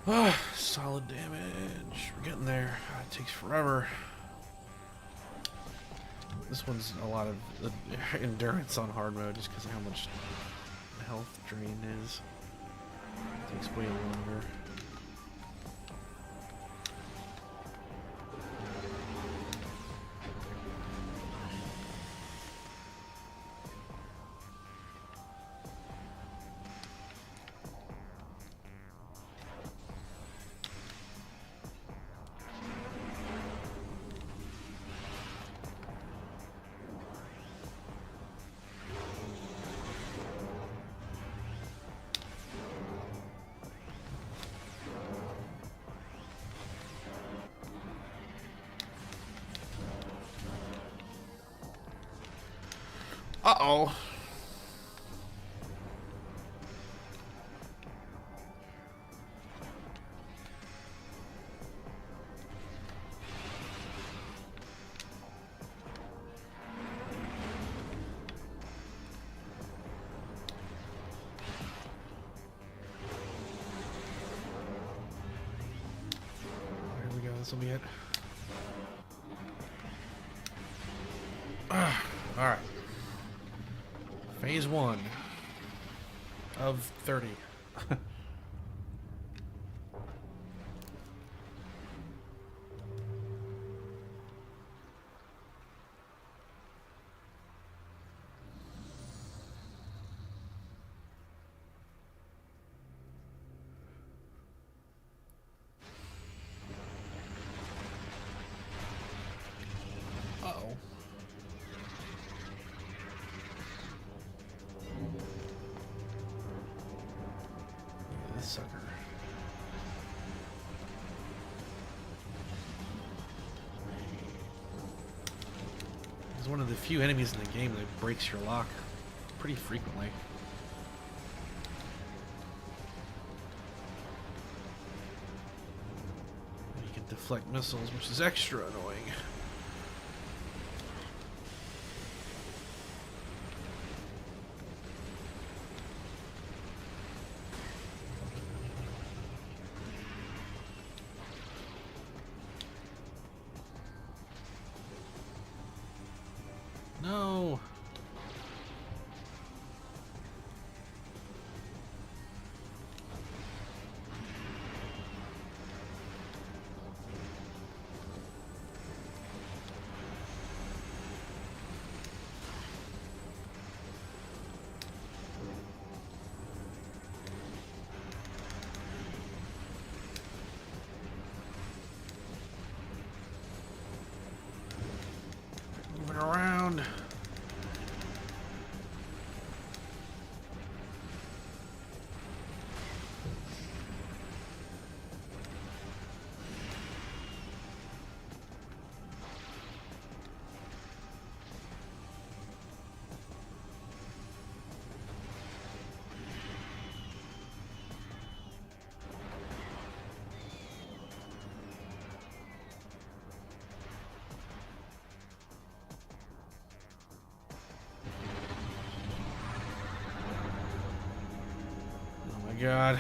Ah, solid damage. We're getting there. God, it takes forever. This one's a lot of endurance on hard mode just because of how much health drain is. It takes way longer. Uh-oh. Here we go. This will be it. All right. Phase 1 of 30. Uh-oh. This sucker. He's one of the few enemies in the game that breaks your lock pretty frequently. And you can deflect missiles, which is extra annoying. No. Moving around. Oh my god.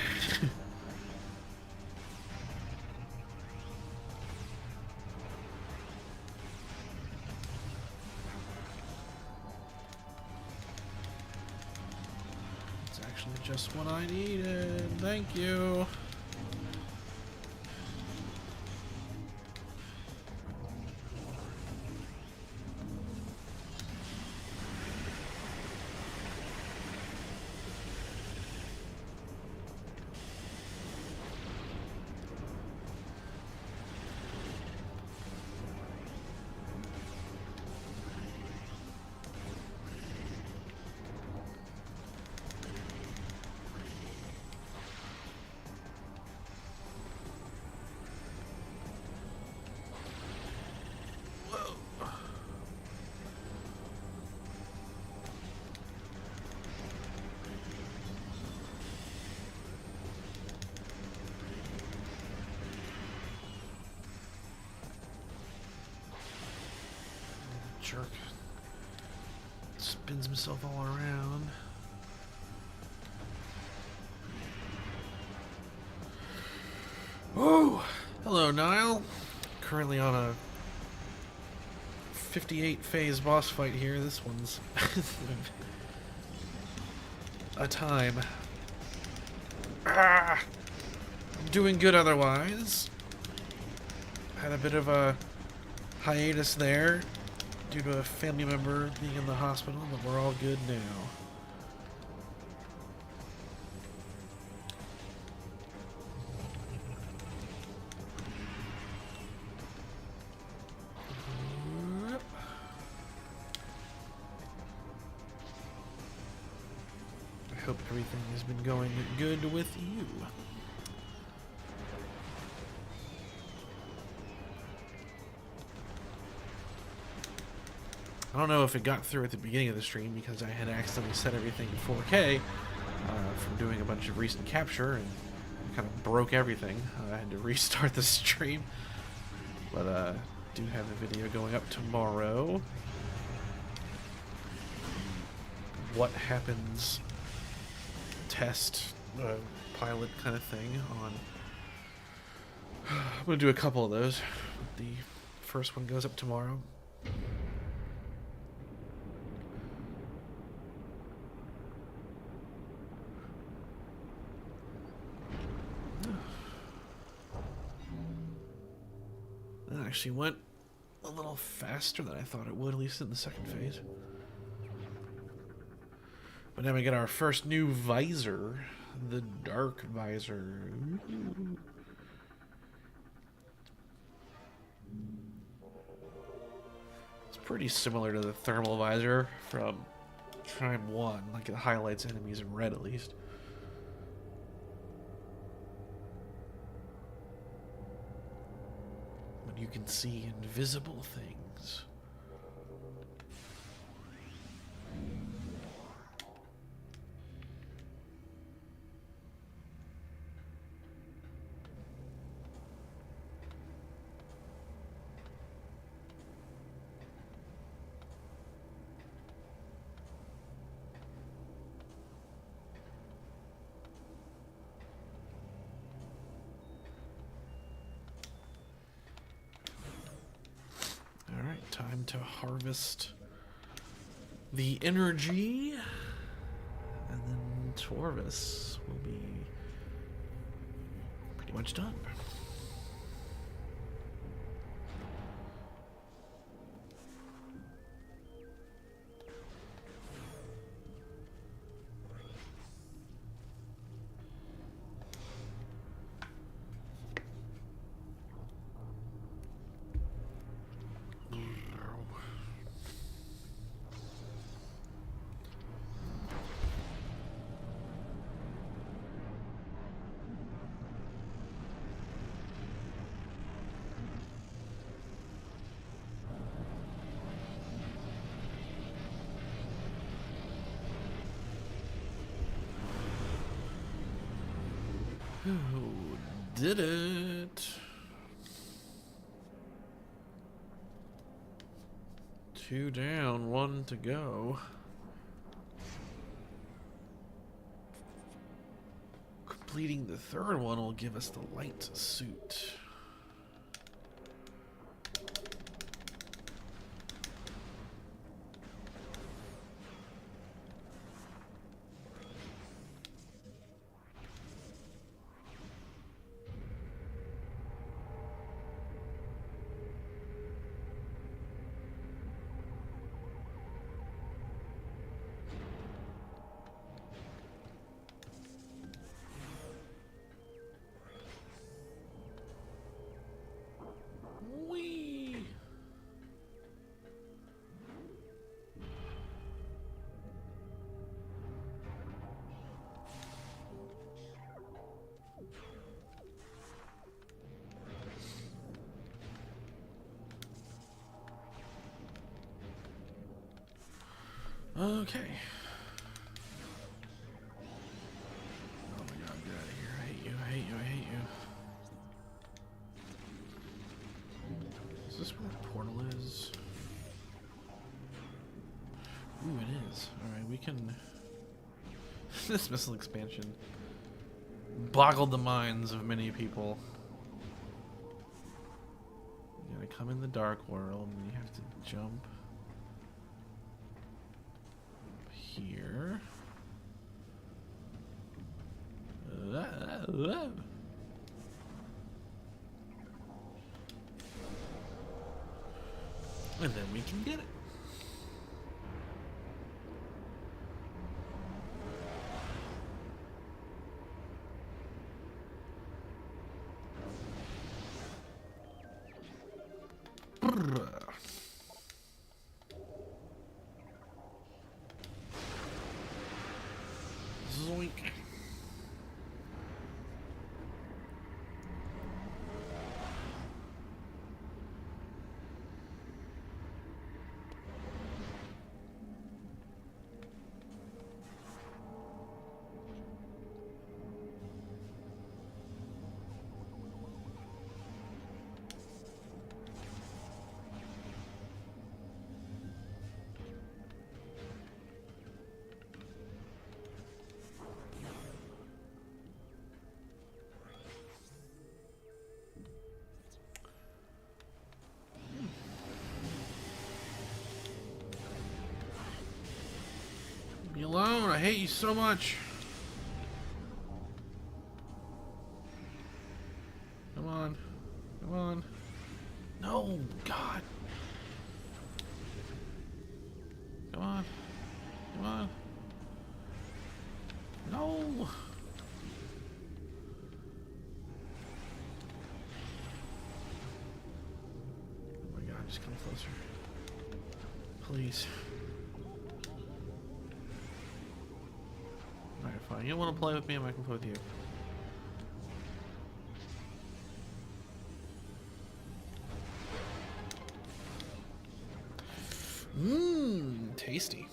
It's actually just what I needed. Thank you. Jerk. Spins himself all around. Oh, hello, Niall. Currently on a 58 phase boss fight here. This one's a time. I'm doing good otherwise. Had a bit of a hiatus there due to a family member being in the hospital, but we're all good now. I hope everything has been going good with you. I don't know if it got through at the beginning of the stream because I had accidentally set everything to 4K from doing a bunch of recent capture and kind of broke everything. I had to restart the stream, but do have a video going up tomorrow. What happens test pilot kind of thing on. I'm gonna do a couple of those. The first one goes up tomorrow. That actually went a little faster than I thought it would, at least in the second phase. But now we get our first new visor, the Dark Visor. Ooh. It's pretty similar to the Thermal Visor from Prime 1, like it highlights enemies in red at least. But you can see invisible things. Time to harvest the energy, and then Torvus will be pretty much done. Who did it? 2 down, 1 to go. Completing the third one will give us the light suit. Okay. Oh my god, get out of here. I hate you, I hate you, I hate you. Is this where the portal is? Ooh, it is. Alright, we can... This missile expansion boggled the minds of many people. come in the Dark World, and you have to jump here. And then we can get it. Zoink. Leave me alone. I hate you so much. Come on. Come on. No, God. Come on. Come on. No. Oh my God, just come closer. Please. Alright, fine. You don't want to play with me, I'm not going to play with you. Mmm, tasty.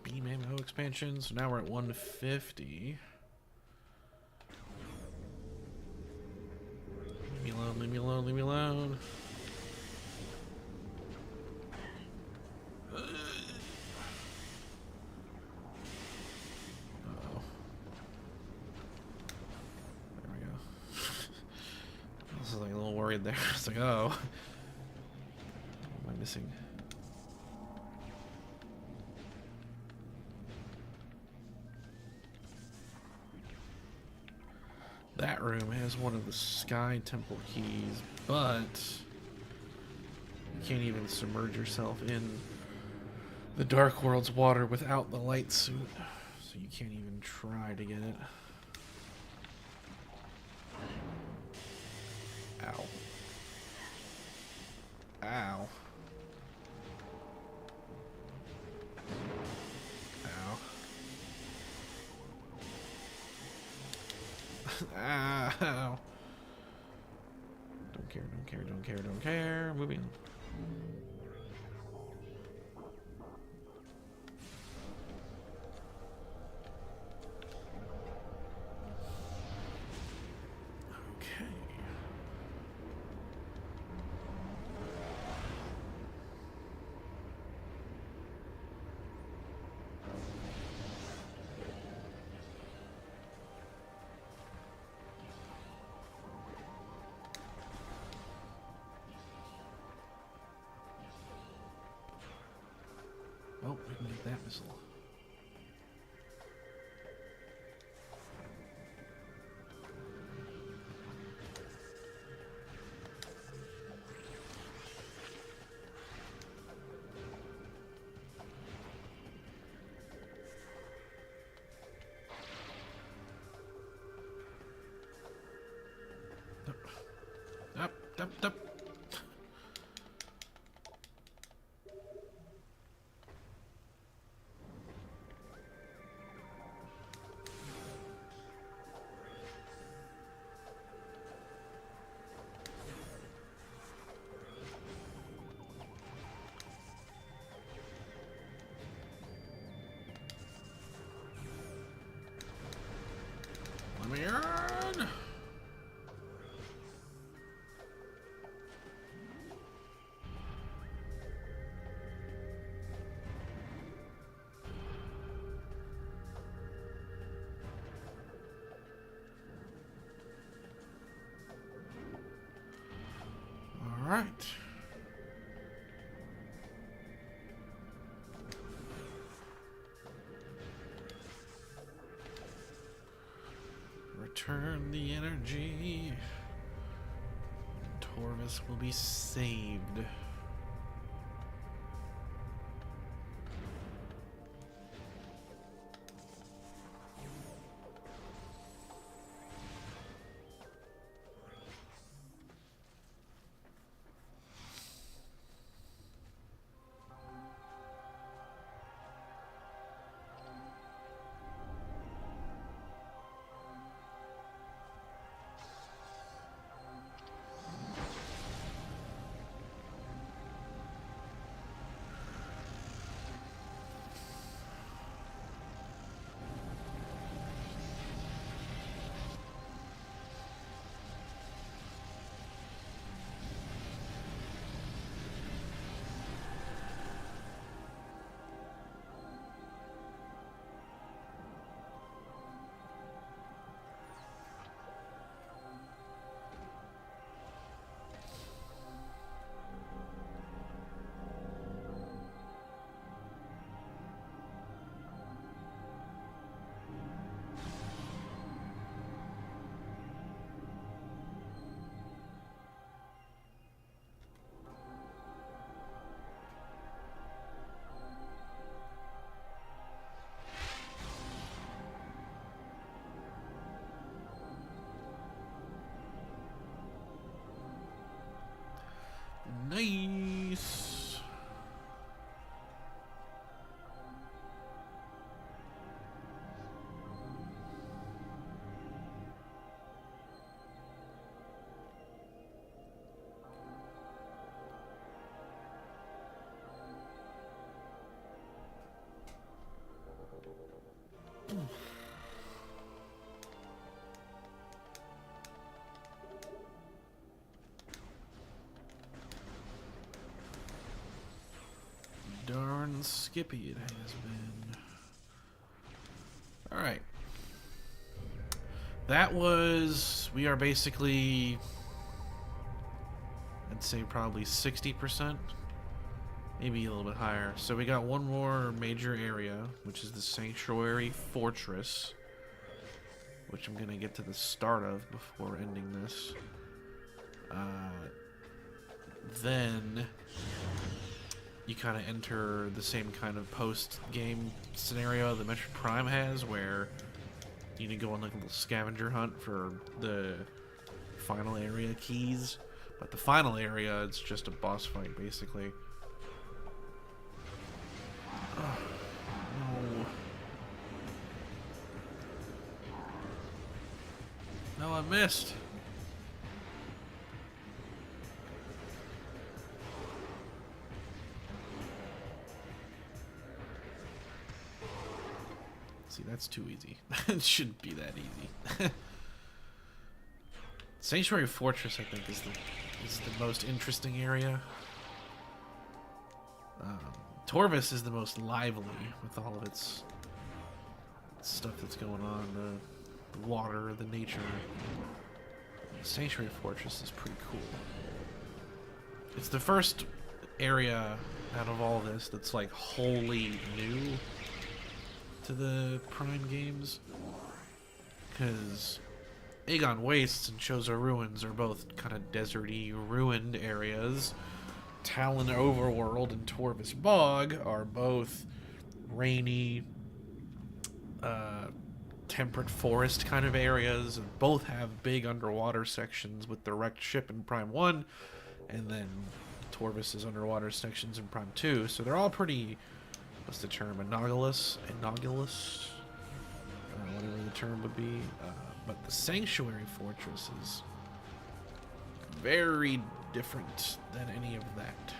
Beam ammo expansion. So now we're at 150. Leave me alone, leave me alone, leave me alone. Uh-oh. There we go. I was like a little worried there. It's like, oh. What am I missing? That room has one of the Sky Temple keys, but you can't even submerge yourself in the Dark World's water without the light suit, so you can't even try to get it. Ow. Ow. Ow. Don't care, don't care, don't care, don't care. Moving on. Okay. Oh, we can get that missile. Up. Let me earn. All right. the energy. Torvus will be saved. Nice. Darn skippy it has been. Alright. That was... We are basically... I'd say probably 60%. Maybe a little bit higher. So we got one more major area, which is the Sanctuary Fortress. Which I'm going to get to the start of before ending this. Then... you kind of enter the same kind of post-game scenario that Metroid Prime has, where you need to go on like a little scavenger hunt for the final area keys. But the final area, it's just a boss fight, basically. Oh, no. No, I missed. See, that's too easy. It shouldn't be that easy. Sanctuary Fortress, I think, is the most interesting area. Torvus is the most lively with all of its stuff that's going on. The water, the nature. Sanctuary Fortress is pretty cool. It's the first area out of all this that's like wholly new to the Prime games, because Agon Wastes and Chozo Ruins are both kind of deserty, ruined areas. Talon Overworld and Torvus Bog are both rainy, temperate forest kind of areas, and both have big underwater sections with the wrecked ship in Prime 1, and then Torvus's underwater sections in Prime 2, so they're all pretty... What's the term? Anomalous? Whatever the term would be. But the Sanctuary Fortress is very different than any of that.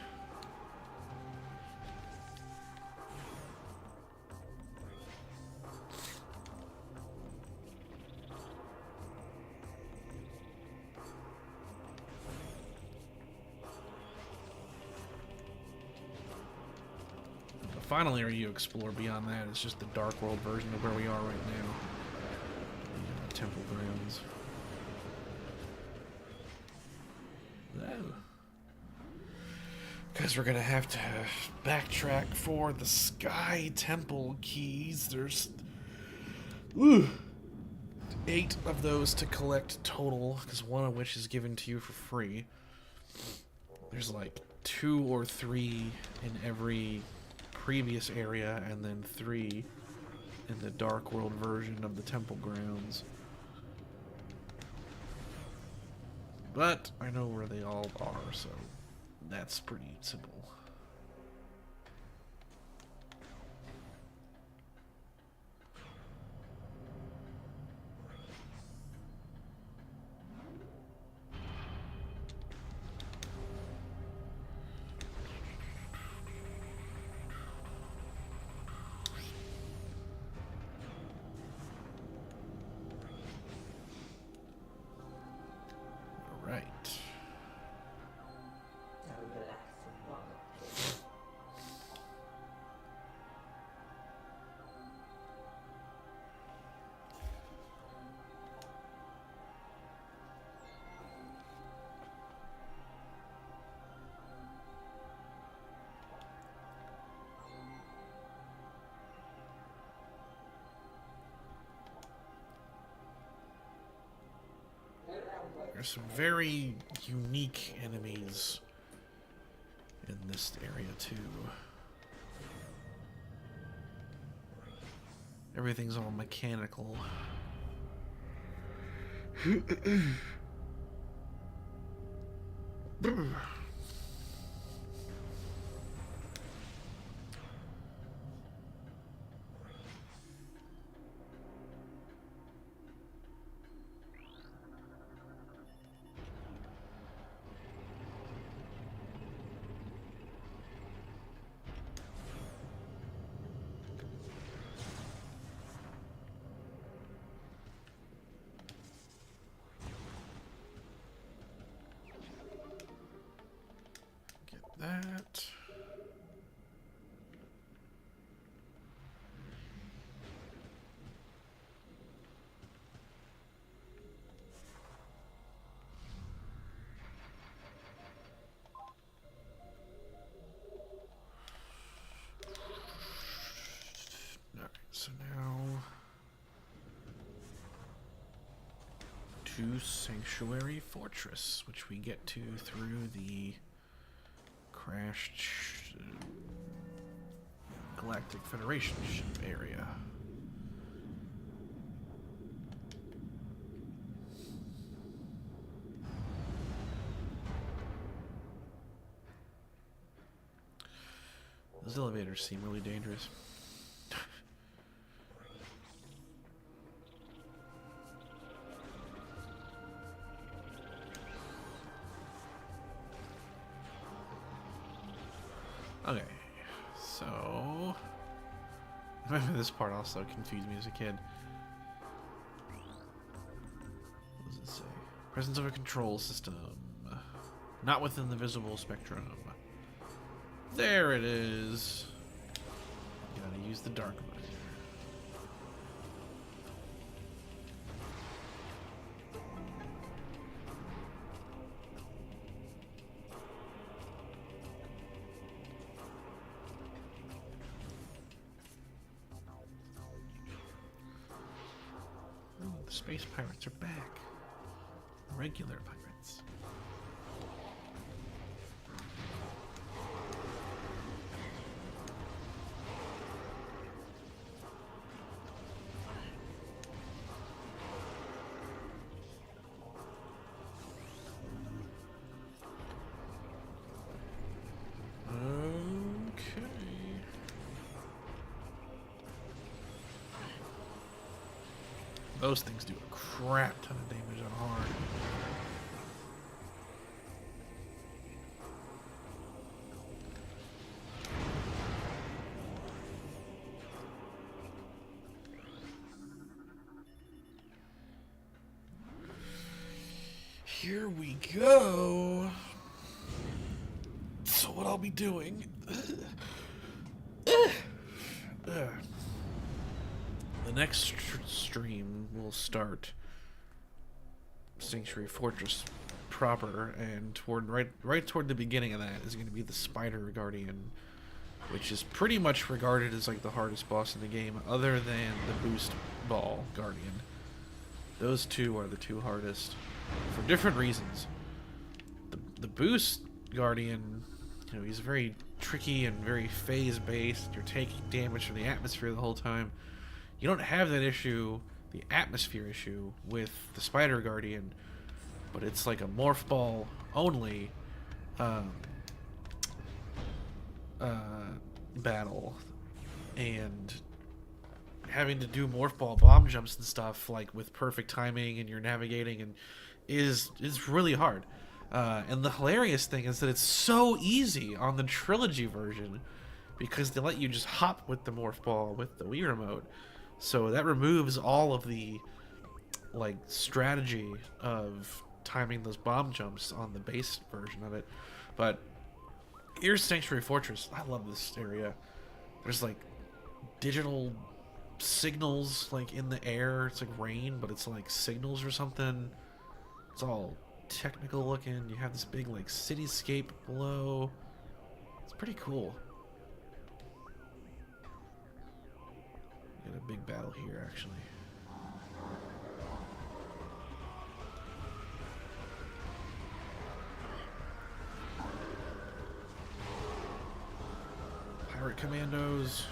Final area you explore beyond that is just the Dark World version of where we are right now. The Temple Grounds. Because we're going to have to backtrack for the Sky Temple keys. There's... Ooh! 8 of those to collect total, because one of which is given to you for free. There's like 2 or 3 in every previous area, and then 3 in the Dark World version of the Temple Grounds. But I know where they all are, so that's pretty simple. There's some very unique enemies in this area too. Everything's all mechanical. That. Alright, so now to Sanctuary Fortress, which we get to through the crashed Galactic Federation ship area. Those elevators seem really dangerous. Okay, so remember this part also confused me as a kid. What does it say? Presence of a control system. Not within the visible spectrum. There it is. Gotta use the dark mode. Space pirates are back. Regular pirates. Those things do a crap ton of damage on hard. Here we go. So what I'll be doing... The next stream will start Sanctuary Fortress proper, and right toward the beginning of that is going to be the Spider Guardian, which is pretty much regarded as like the hardest boss in the game, other than the Boost Ball Guardian. Those two are the two hardest for different reasons. The boost guardian, you know, he's very tricky and very phase based. You're taking damage from the atmosphere the whole time. You don't have that issue, the atmosphere issue, with the spider guardian, but it's like a morph ball only battle, and having to do morph ball bomb jumps and stuff like with perfect timing, and you're navigating, and is really hard. And the hilarious thing is that it's so easy on the trilogy version because they let you just hop with the morph ball with the Wii remote, so that removes all of the like strategy of timing those bomb jumps on the base version of it. But here's Sanctuary Fortress. I love this area. There's like digital signals like in the air. It's like rain, but it's like signals or something. It's all technical looking. You have this big like cityscape below. It's pretty cool. Got a big battle here actually. Pirate commandos.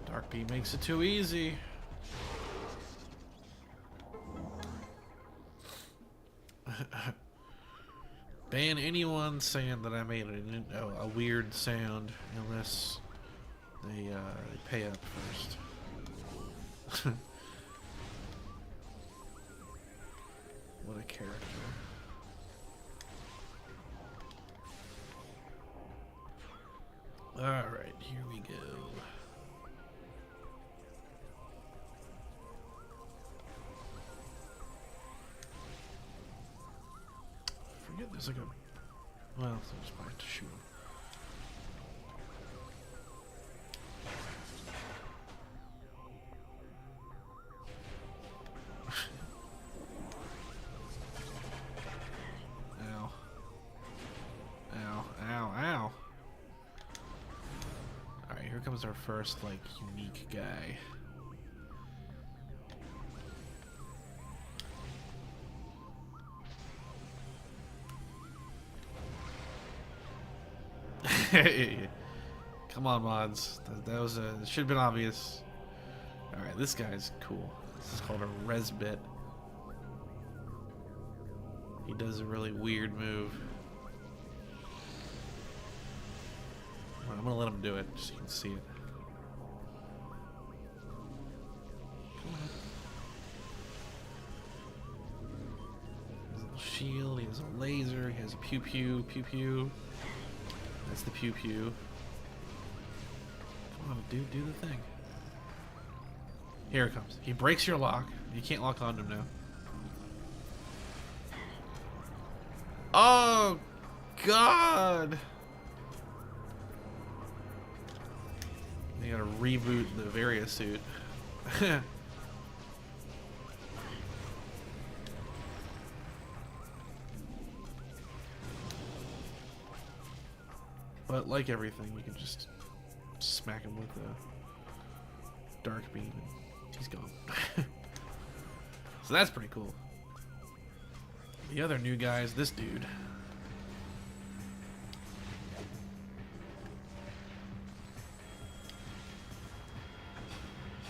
Dark B makes it too easy. Ban anyone saying that I made a weird sound unless they pay up first. What a character. Alright, here we go. There's like a... Well, so I'm just going to shoot him. Ow. Ow, ow, ow. Alright, here comes our first, like, unique guy. Come on, mods. That was it should have been obvious. Alright, this guy's cool. This is called a Resbit. He does a really weird move. I'm gonna let him do it so you can see it. Come on. He has a little shield, he has a laser, he has a pew pew, pew pew. That's the pew pew. Come on, dude, do the thing. Here it comes. He breaks your lock. You can't lock onto him now. Oh, God! You gotta reboot the Varia suit. But like everything, you can just smack him with a dark beam and he's gone. So that's pretty cool. The other new guy is this dude.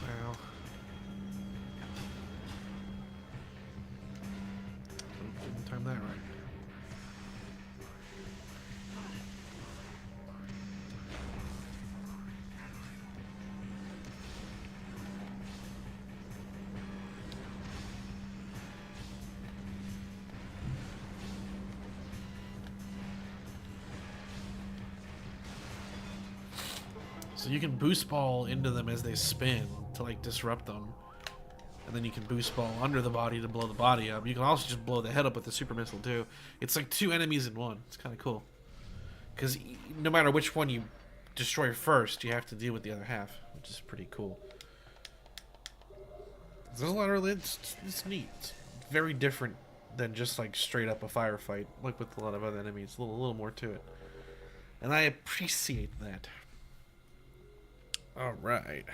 Wow. Didn't time that right. So you can boost ball into them as they spin to like disrupt them. And then you can boost ball under the body to blow the body up. You can also just blow the head up with the super missile too. It's like two enemies in one. It's kind of cool. Because no matter which one you destroy first, you have to deal with the other half, which is pretty cool. There's a lot of it's neat. It's very different than just like straight up a firefight, like with a lot of other enemies. A little more to it, and I appreciate that. All right.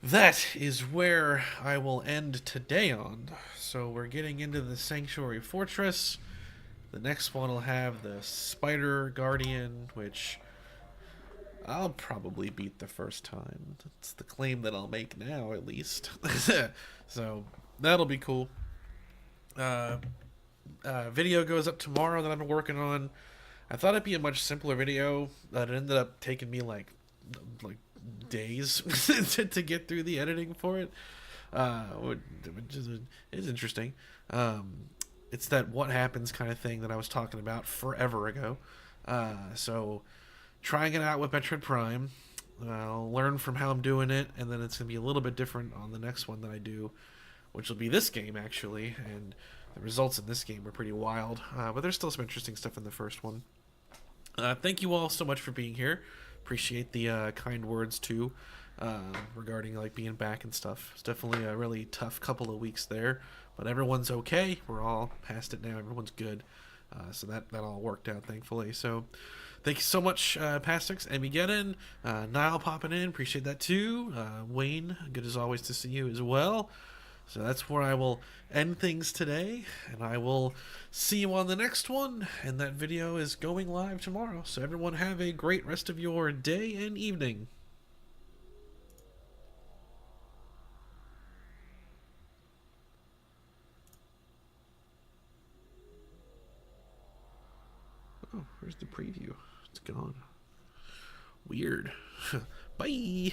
That is where I will end today on. So we're getting into the Sanctuary Fortress. The next one will have the Spider Guardian, which I'll probably beat the first time. That's the claim that I'll make now, at least. So that'll be cool. Video goes up tomorrow that I've been working on. I thought it'd be a much simpler video, but it ended up taking me like days to get through the editing for it, which is interesting. It's that what happens kind of thing that I was talking about forever ago. So trying it out with Metroid Prime, I'll learn from how I'm doing it, and then it's going to be a little bit different on the next one that I do, which will be this game actually, and the results in this game were pretty wild, but there's still some interesting stuff in the first one. Thank you all so much for being here. Appreciate the kind words too, regarding like being back and stuff. It's definitely a really tough couple of weeks there, but everyone's okay. We're all past it now. Everyone's good, so that all worked out thankfully. So thank you so much, Pastix and Megeddon, Niall popping in. Appreciate that too. Wayne, good as always to see you as well. So that's where I will end things today, and I will see you on the next one, and that video is going live tomorrow. So everyone have a great rest of your day and evening. Oh, where's the preview? It's gone. Weird. Bye.